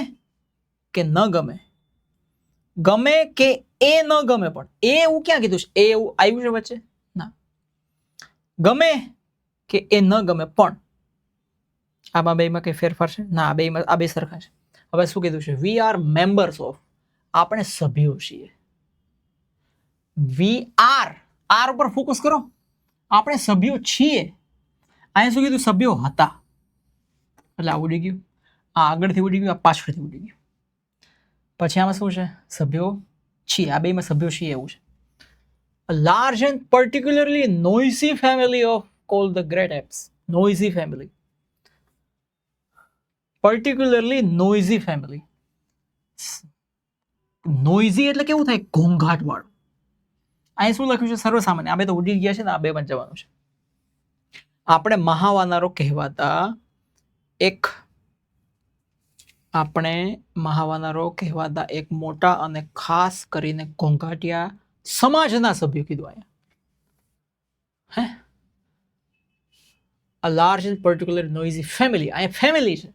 કે ન ગમે, ગમે કે એ ન ગમે પણ. એ એવું ક્યાં કીધું છે? એ એવું આવ્યું છે વચ્ચે? ના. ગમે કે એ ન ગમે પણ, આમાં બેમાં કઈ ફેરફાર છે? ના, આ બે સરખા છે. હવે શું કીધું છે? વી આર મેમ્બર્સ ઓફ, આપણે સભ્યો છીએ. વી આર ઉપર ફોકસ કરો, આપણે સભ્યો છીએ. અહીંયા શું કીધું? સભ્યો હતા. એટલે આ ઉડી ગયું, આ આગળથી ઉડી ગયું, આ પાછળથી ઉડી ગયું. પછી આમાં શું છે? સભ્યો છીએ. આ બેમાં સભ્યો છીએ એવું છે. A large and particularly noisy family of called the great apes. Noisy family. Particularly noisy family. Noisy એટલે કેવું થાય? ઘોંઘાટ વાળું. અહીં શું લખ્યું છે? સર્વસામાન્ય. આ બે તો ઉડી ગયા છે ને, આ બે માં જવાનું છે. આપણે મહાવાનરો કહેવાતા એક મોટા અને ખાસ કરીને ઘોંઘાટિયા સમાજના સભ્યો કીધું અહીંયા. હે, a large and particular noisy family. અહીંયા ફેમિલી છે.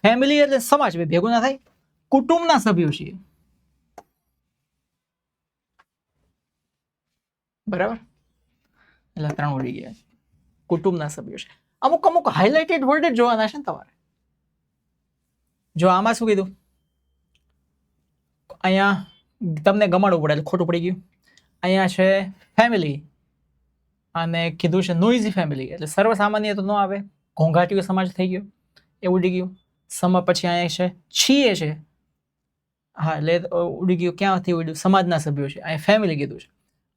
ફેમિલી એટલે સમાજ, ભેગું ના થાય, કુટુંબના સભ્યો છીએ. બરાબર, એટલે 3 ઉડી ગયા. કુટુંબના સભ્યો છે. અમુક અમુક હાઇલાઇટેડ વર્ડ જ જોવાના છે ને તમારે. જો આમાં શું કીધું, અહીંયા તમને ગમાડવું પડે એટલે ખોટું પડી ગયું. અહીંયા છે ફેમિલી અને કીધું છે નોઇઝી ફેમિલી, એટલે સર્વસામાન્ય તો ન આવે, ઘોંઘાટીયો સમાજ થઈ ગયો, એ ઉડી ગયું. પછી અહીંયા છે છીએ છે, હા એટલે ઉડી ગયું. ક્યાંથી ઉડ્યું? સમાજના સભ્યો છે. અહીંયા ફેમિલી કીધું છે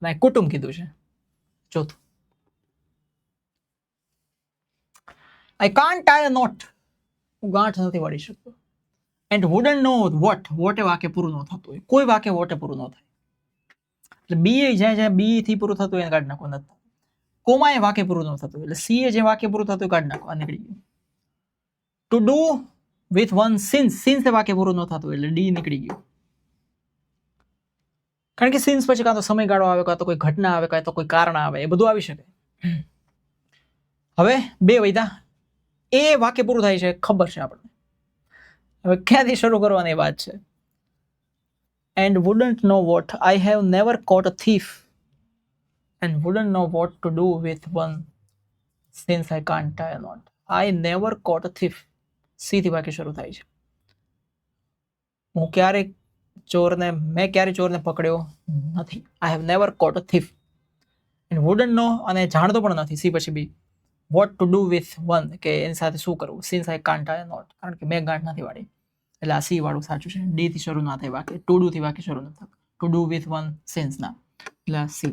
અને કુટુંબ કીધું છે. ચોથું, I can't tie a knot, હું ગાંઠ નથી વાળી શકતો. એન્ડ વુડન્ટ નો વોટ, વોટે વાક્ય પૂરું ન થતું હોય, કોઈ વાક્ય વોટે પૂરું ન થાય. એટલે બી એ જ્યાં બી થી પૂરું થતું હોય એને કાઢી નાખો, નથી. કોમા એ વાક્ય પૂરું ન થતું, એટલે સી એ જે વાક્ય પૂરું થતું કાઢી નાખો, આ નીકળી ગયું. To do with one since, since એ વાક્ય પૂરું ન થતું એટલે ડી નીકળી ગયું. કારણ કે સિન્સ પછી કાં તો સમયગાળો આવે, કાં તો કોઈ ઘટના આવે, કાં તો કોઈ કારણ આવે, એ બધું આવી શકે. હવે 2 વૈધા, એ વાક્ય પૂરું થાય છે ખબર છે આપણને. હવે ક્યાંથી શરૂ કરવાની વાત છે? And wouldn't know what, I have never caught a thief and wouldn't know what to do with one since I can't tie a knot. I never caught a thief, C થી વાક્ય શરૂ થાય છે. મેં ક્યારે ચોરને પકડ્યો નથી. I have never caught a thief. And wouldn't know, અને જાણતો પણ નથી, સી પછી B. What to do with one, કે એની સાથે શું કરવું, since I can't tie knot, કારણ કે મેં ગાંઠ નથી વાળી, એટલે આ સી વાળું સાચું છે. ડી થી શરૂ ના થાય વાક્ય, ટુ ડુ થી વાક્ય શરૂ નથી થતું, to do with one since ના, એટલે આ સી.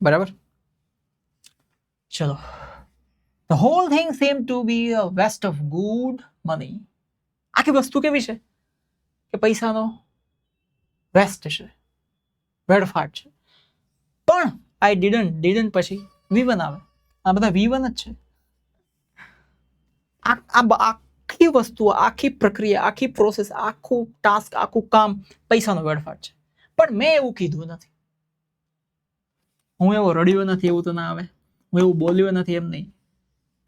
બરાબર, ચલો. The whole thing seem to be a waste of good money. આખી વસ્તુ કેવી છે કે પૈસાનો વેસ્ટ છે, વેડફાટ છે. પણ આઈ ડીડન્ટ પછી V1 આવે, આ બધા V1 જ છે. આખી વસ્તુ, આખી પ્રક્રિયા, આખી પ્રોસેસ, આખું ટાસ્ક, આખું કામ પૈસાનો વેડફાટ છે. પણ મેં એવું કીધું નથી, હું એવો રડ્યો નથી એવું તો ના આવે, હું એવું બોલ્યો નથી એમ નહીં.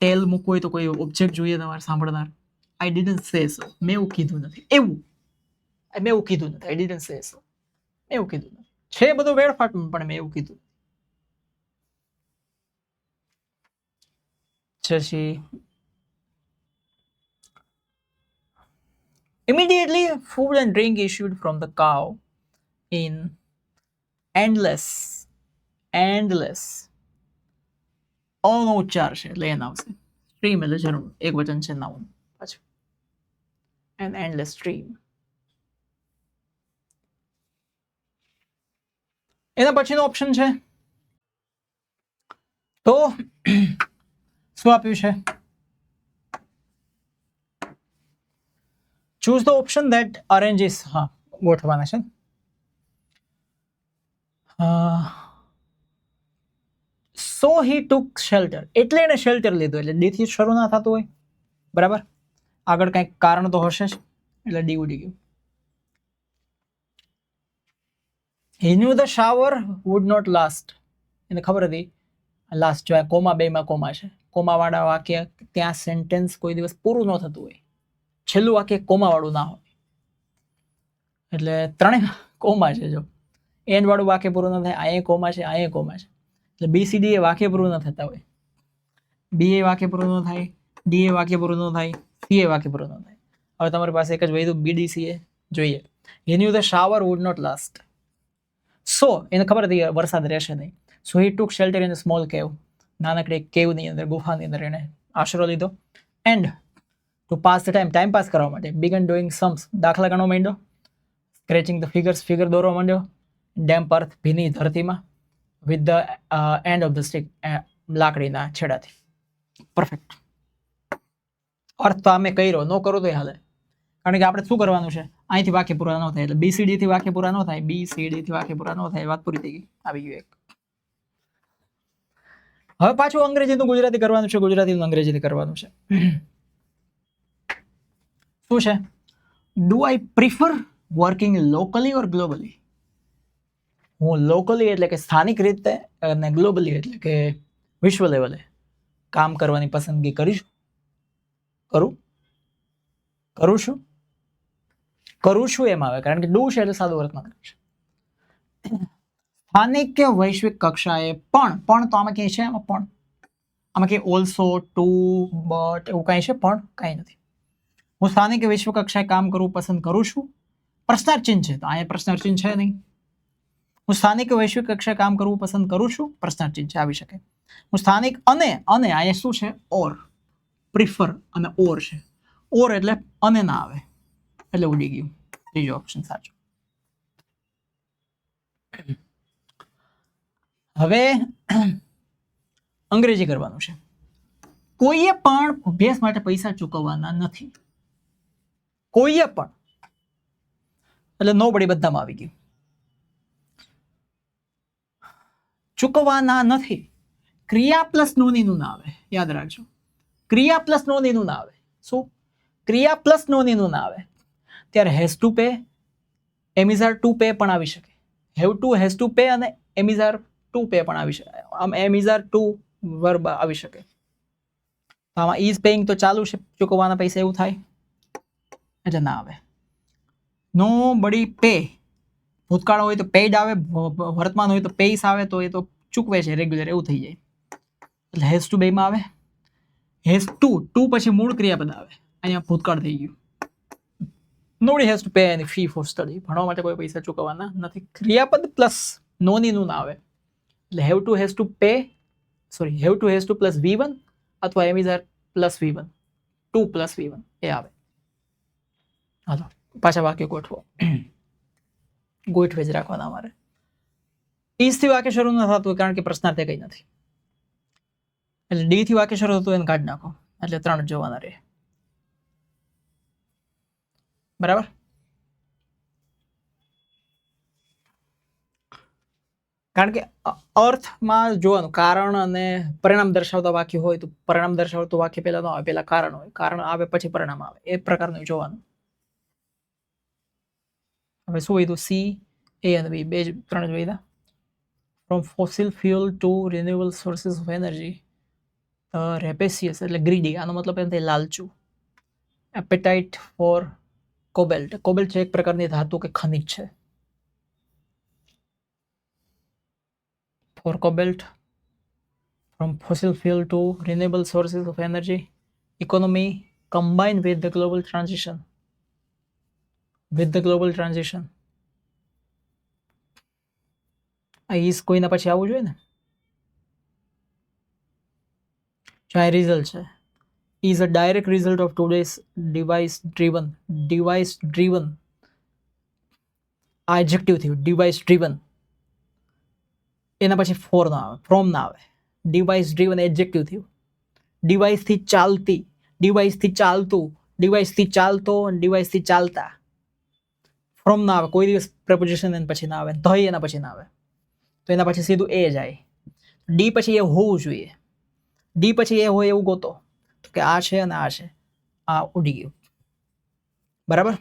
ટેલ મૂકવું હોય તો કોઈ ઓબ્જેક્ટ જોઈએ તમારે સાંભળનાર. આઈ ડીડન્ટ સે સો, મેં એવું કીધું નથી, મેં એવું કીધું નથી. આઈ ડીડન્ટ સે સો, મેં એવું કીધું નથી. છે બધો વેડફાટ, પણ મેં એવું કીધું. પછી immediately food and drink issued from the cow in endless નો ઉચ્ચાર છે એટલે એન આવશે. સ્ટ્રીમ એટલે જરૂર, એક વચન છે નાઉન પાછું, an endless stream. એના પછીનો ઓપ્શન છે, તો શું આપ્યું છે? choose the option that arranges, હા ગોઠવાના છે. so he took shelter, એટલે એને શેલ્ટર લીધું, એટલે ડી થી શરૂ ના થતું હોય. બરાબર, આગળ કંઈક કારણ તો હશે જ, એટલે ડી ઉડી ગયું. he knew the shower would not last, એને ખબર હતી લાસ્ટ, જો કોમા 2 માં કોમા છે, કોમા વાળા વાક્ય ત્યાં સેન્ટેન્સ કોઈ દિવસ પૂરું ન થતું હોય, છેલ્લું વાક્ય કોમા વાળું ના હોય, એટલે 3 કોમા છે. જો એન્ડ વાળું વાક્ય પૂરું ન થાય, અહીંયા કોમા છે, અહીંયા કોમા છે, એટલે BCD એ વાક્ય પૂરું ન થતા હોય, બી એ વાક્ય પૂરું ન થાય, ડી એ વાક્ય પૂરું ન થાય, સી એ વાક્ય પૂરું ન થાય. હવે તમારી પાસે એક જ વૈધું BDC એ જોઈએ. he knew the shower would not last, so એને ખબર હતી વરસાદ રહેશે નહીં, so he took shelter in a small cave, નાનકડી કેવ ની અંદર, ગુફાની અંદર એને આશરો લીધો. And to pass the time pass કરવા માટે began doing sums, દાખલા ગણવા માંડ્યો. સ્ક્રેચિંગ ધ ફિગર દોરવા માંડ્યો. ડેમ્પ અર્થ, ભીની ધરતીમાં. With the end of the stick, લાકડીના છેડાથી. પરફેક્ટ. અર્થ તો અમે કર્યો, ન કરો તો હાલે, કારણ કે આપણે શું કરવાનું છે, અહીંથી વાક્ય પૂરા ન થાય, એટલે BCD થી વાક્ય પૂરા ન થાય, BCD થી વાક્ય પૂરા ન થાય, વાત પૂરી થઈ ગઈ. આવી ગયું એક. હવે પાછું અંગ્રેજીનું ગુજરાતી કરવાનું છે, ગુજરાતીનું અંગ્રેજીથી કરવાનું છે. શું છે? Do I prefer working locally or globally? હું લોકલી એટલે કે સ્થાનિક રીતે, અને ગ્લોબલી એટલે કે વિશ્વ લેવલે કામ કરવાની પસંદગી કરીશું? કરું છું એમ આવે, કારણ કે ડુ છે એટલે સાદું વર્તમાન છે. સ્થાનિક કે વૈશ્વિક કક્ષાએ પણ તો આમાં ક્યાંય છે? આમાં ક્યાંય ઓલ્સો, ટુ, બટ એવું કાંઈ છે? પણ કાંઈ નથી. હું સ્થાનિક કે વૈશ્વિક કક્ષાએ કામ કરવું પસંદ કરું છું. પ્રશ્નાર્થ ચિહ્ન છે તો અહીંયા પ્રશ્નાર્થ ચિહ્ન છે નહીં. હું સ્થાનિક કે વૈશ્વિક કક્ષાએ કામ કરવું પસંદ કરું છું. પ્રશ્નાર્થ ચિહ્ન છે, આવી શકે. હું સ્થાનિક અને અહીંયા શું છે? ઓર, પ્રિફર અને ઓર છે. ઓર એટલે અને ના આવે એટલે ઉડી ગયું. ત્રીજો ઓપ્શન સાચો. હવે અંગ્રેજી કરવાનું છે. કોઈએ પણ અભ્યાસ માટે પૈસા ચૂકવવાના નથી. કોઈએ પણ એટલે નોબડી બધામાં આવી ગયું. ચૂકવવાના નથી. ક્રિયા પ્લસ નોનીનું ના આવે, યાદ રાખજો. ક્રિયા પ્લસ નોનીનું ના આવે. શું? ક્રિયા પ્લસ નોનીનું ના આવે. ત્યારે has to pay, am is are to pay પણ આવી શકે. Have to, has to pay અને am is are to pay પણ આવી શકે. આમ am is are to verb આવી શકે. આમાં ઇઝ પેઇંગ તો ચાલુ છે, ચૂકવવાના પૈસા એવું થાય એટલે ના આવે. નો બડી પે, ભૂતકાળ હોય તો પેડ આવે, વર્તમાન હોય તો પેઇસ આવે, તો એ તો ચૂકવે છે રેગ્યુલર, એવું થઈ જાય. એટલે હેઝ ટુ બેમાં આવે. હેઝ ટુ પછી મૂળ ક્રિયાપદ આવે, અહીંયા ભૂતકાળ થઈ ગયું. Nobody has to pay any fee for study, ભણવા માટે કોઈ પૈસા ચૂકવવાના નથી. ક્રિયાપદ પ્લસ નોનીનું ના આવે એટલે have to has to pay, sorry have to has to plus V1 અથવા am is are plus V1, to plus V1 એ આવે. હાલો પાછા વાક્ય ગોઠવો. ગોઠવે જ રાખવાના અમારે. ઇઝ થી વાક્ય શરૂ ન થતું કારણ કે પ્રશ્નાર્થ કંઈ નથી. એટલે ડી થી વાક્ય શરૂ થતું એને કાઢી નાખો એટલે 3 જ જોવાના રહે. બરાબર. કારણ કે અર્થમાં જોવાનું કારણ અને પરિણામ દર્શાવતા વાક્ય હોય તો પરિણામ દર્શાવતું વાક્ય પહેલા ન આવે, પહેલા કારણ હોય, કારણ આવે પછી પરિણામ આવે, એ પ્રકારનું જોવાનું. હવે શું કીધું? સી, એ અને બી, 3 જ વૈધા. From fossil fuel to renewable sources of energy. Rapacious એટલે ગ્રીડી, આનો મતલબ એમ થાય લાલચુ. એપેટાઇટ ફોર કોબેલ્ટ, કોબેલ્ટ છે એક પ્રકારની ધાતુ કે ખનિજ છે. For cobalt, from fossil fuel to renewable sources of energy, economy combined with the global transition. આ ઇઝ કોઈના પછી આવવું જોઈએ ને. ચાહે રિઝલ્ટ છે. is a direct result of today's device driven. આ એડજેક્ટિવ થયું, device driven. એના પછી ફોર ના આવે, ફ્રોમ ના આવે. ડિવાઇસ ડ્રીવન એડજેક્ટિવ થયું. ડિવાઇસ થી ચાલતી, ડિવાઇસ થી ચાલતું, ડિવાઇસ થી ચાલતો અને ડિવાઇસ થી ચાલતા. ફ્રોમ ના આવે, કોઈ દિવસ પ્રેપોઝિશન એના પછી ના આવે, ધય એના પછી ના આવે, તો એના પછી સીધું એ જાય. ડી પછી એ હોવું જોઈએ. ડી પછી એ હોય એવું ગોતો તો કે આ છે અને આ છે, આ ઉડી ગયું. બરાબર.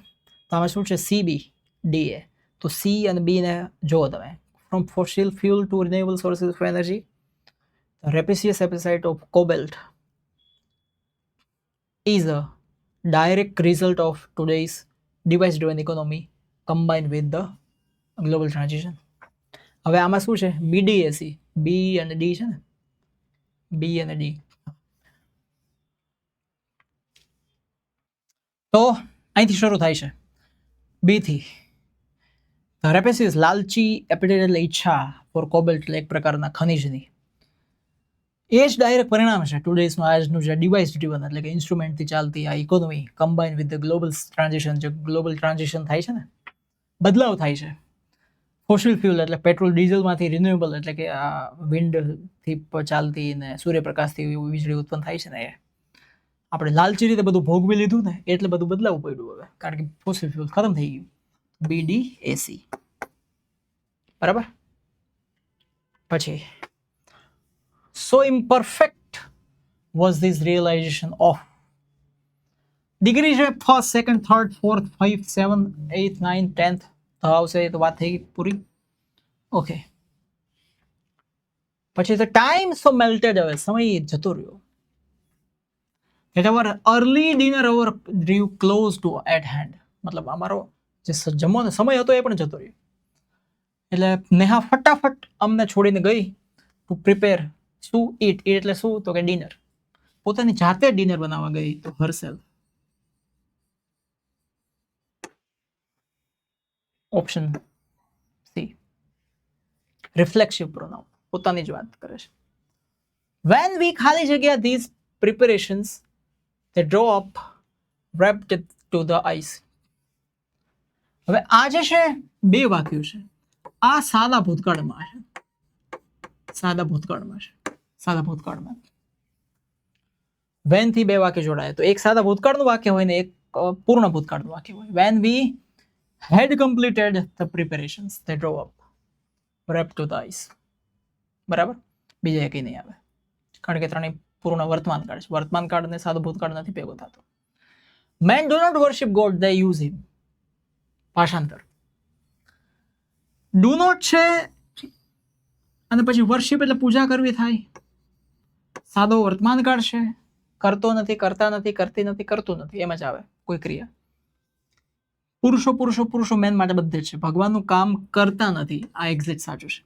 તો આમાં શું છે? સી બી ડી એ. તો સી અને બી ને જોવો તમે. From fossil fuel to renewable sources of energy, the rapacious appetite of cobalt is a direct result of today's device-driven economy combined with the global transition. હવે આમાં શું છે? BDAC, બી અને ડી છે ને, બી અને ડી. તો અહીંથી શરૂ થાય છે બી થી. રેપેસિયસ લાલચી, એપેટાઇટ એટલે ઈચ્છા, ફોર કોબેલ્ટ એટલે એક પ્રકારના ખનિજની. એ જ ડાયરેક્ટ પરિણામ છે ટુડેઝનું, આજનું જે ડિવાઇસ ડ્રીવન એટલે કે ઇન્સ્ટ્રુમેન્ટથી ચાલતી આ economy combine with the global transition, જે ગ્લોબલ ટ્રાન્ઝિશન થાય છે ને, બદલાવ થાય છે. ફોસિલ ફ્યુલ એટલે પેટ્રોલ ડીઝલમાંથી રિન્યુએબલ એટલે કે આ વિન્ડથી ચાલતી ને સૂર્યપ્રકાશથી વીજળી ઉત્પન્ન થાય છે ને, એ આપણે લાલચી રીતે બધું ભોગવી લીધું ને એટલે બધું બદલાવવું પડ્યું હવે, કારણ કે ફોસિલ ફ્યુલ ખતમ થઈ ગયું. BDAC. બરાબર. પછી so imperfect was this realization of. Degree છે first, second, third, fourth, 5th, 7th, 8th, 9th, 10th આવશે તો વાત થઈ પૂરી. ઓકે. પછી તો ટાઈમ સો મેલ્ટેડ, હવે સમય જતો રહ્યો. that our early dinner hour drew close to at hand. મતલબ અમારો જે જમવાનો સમય હતો એ પણ જતો રહ્યો. એટલે નેહા ફટાફટ અમને છોડીને ગઈ ટુ પ્રિપેર શું ઈટ એટલે શું તો કે ડિનર. પોતાની જાતે ડિનર બનાવવા ગઈ તો હરસેલ્ફ. ઓપ્શન સી રિફ્લેક્સિવ પ્રોનાઉન, પોતાની જ વાત કરે છે. When we ખાલી જગ્યા these preparations they draw up wrapped to the ice. હવે આ જે છે બે વાક્યો છે, આ સાદા ભૂતકાળમાં છે. સાદા ભૂતકાળમાં when થી બે વાક્ય જોડાય તો એક સાદા ભૂતકાળનું વાક્ય હોય ને એક પૂર્ણ ભૂતકાળનું વાક્ય હોય. When we had completed the preparations they draw up wrapped to the ice. બરાબર, બીજા એક નહીં આવે કારણ કે ત્રણેય પૂર્ણ વર્તમાન કાળ છે. વર્તમાન કાળ ને સાદો ભૂતકાળ નથી ભેગો થતો. Men do not worship God, they use him. ભાષાંતર. ડુ નોટ છે અને પછી વર્શિપ એટલે પૂજા કરવી થાય. સાદો વર્તમાન કાળ છે, કરતો નથી, કરતા નથી, કરતી નથી, કરતું નથી, એમ જ આવે કોઈ ક્રિયા. પુરુષો મેન માટે બધે જ છે. ભગવાનનું કામ કરતા નથી, આ એક્ઝેક્ટ સાચું છે.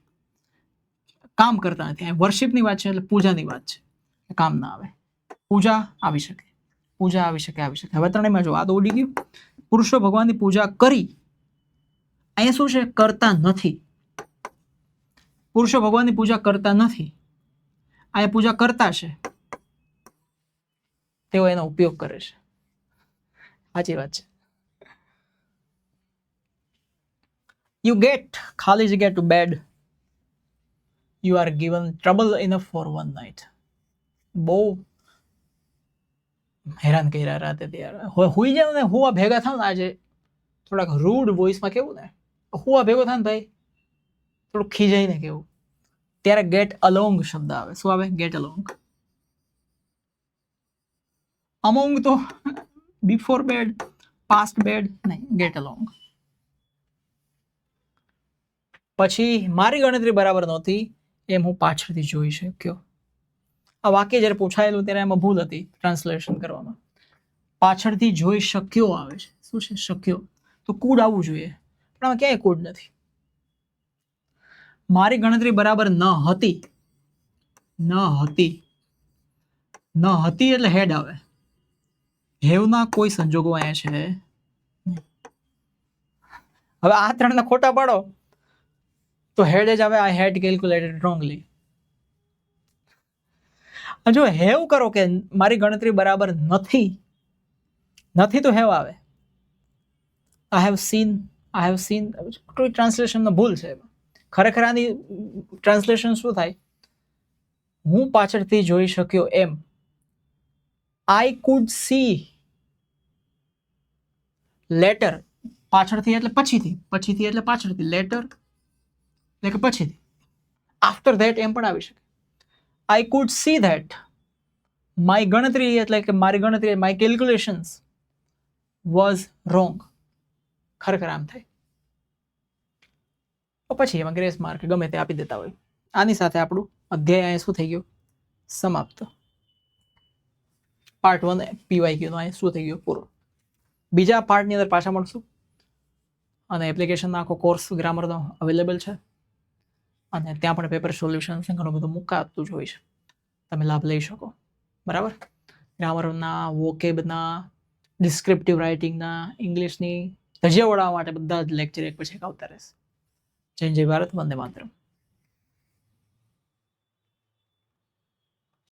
કામ કરતા નથી. વર્શિપની વાત છે એટલે પૂજાની વાત છે, કામ ના આવે. પૂજા આવી શકે. હવે ત્રણેયમાં જો આ તો ઉડી ગયું. પુરુષો ભગવાનની પૂજા કરી, અહીંયા શું છે? કરતા નથી. પુરુષો ભગવાનની પૂજા કરતા નથી, અહીંયા પૂજા કરતા છે, તેઓ એનો ઉપયોગ કરે છે. સાચી વાત છે. You get ખાલી જગ્યા to bed. You are given trouble enough for one night. બહુ હેરાન કર્યા રાતે ત્યારે. હુઈ જાવ ને, હુવા ભેગા થાવ ને, આજે થોડાક રૂડ વોઇસમાં કેવું ને, હુવા ભેગો થાય ને ભાઈ થોડુંક ખીજાય ને કેવું, ત્યારે ગેટ અલોંગ શબ્દ આવે. શું આવે? Get along. અમોંગ તો બિફોર બેડ, પાસ્ટ બેડ નહીં, ગેટ અલોંગ. પછી મારી ગણતરી બરાબર નહોતી એમ હું પાછળથી જોઈ શક્યો. આ વાક્ય જ્યારે પૂછાયેલું ત્યારે એમાં ભૂલ હતી ટ્રાન્સલેશન કરવામાં. પાછળથી જોઈ શક્યો આવે છે. શું છે? શક્યો. તો કુડ આવવું જોઈએ, પણ આમાં ક્યાંય કુડ નથી. મારી ગણતરી બરાબર ન હતી એટલે હેડ આવે. હેવના કોઈ સંજોગો અહીંયા છે. હવે આ ત્રણના ખોટા પાડો તો હેડ જ આવે. આઈ હેડ કેલ્ક્યુલેટેડ રોંગલી. જો હેવ કરો કે મારી ગણતરી બરાબર નથી તો હેવ આવે. આઈ હેવ સીન ટ્રાન્સલેશનનો ભૂલ છે. ખરેખર આની ટ્રાન્સલેશન શું થાય? હું પાછળથી જોઈ શક્યો એમ. I could see later. પાછળથી એટલે પછીથી એટલે પાછળથી. લેટર એટલે કે પછીથી. આફ્ટર ધેટ એમ પણ આવી શકે. આઈ કુડ સી ધેટ માય ગણતરી એટલે કે મારી ગણતરી, માય કેલ્ક્યુલેશન્સ વોઝ રોંગ. ખરેખર આમ થાય તો પછી એમાં ગ્રેસ માર્ક ગમે તે આપી દેતા હોય. આની સાથે આપણું અધ્યાય અહીંયા શું થઈ ગયું? સમાપ્ત. પાર્ટ 1 PYQ નો અહીંયા શું થઈ ગયું? પૂરો. બીજા પાર્ટની અંદર પાછા મળશું અને એપ્લિકેશનનો આખો કોર્સ ગ્રામરનો અવેલેબલ છે અને ત્યાં પણ પેપર સોલ્યુશન્સ ઘણું બધું મુકાતું જ હોય છે. તમે લાભ લઈ શકો. બરાબર. ગ્રામરના, વોકેબના, ડિસ્ક્રિપ્ટિવ રાઇટિંગના, ઇંગ્લિશની ધજિયા ઉડાવવા માટે બધા જ લેક્ચર એક પછી એક આવતા રહેશે. જય ભારત, વંદે માતરમ.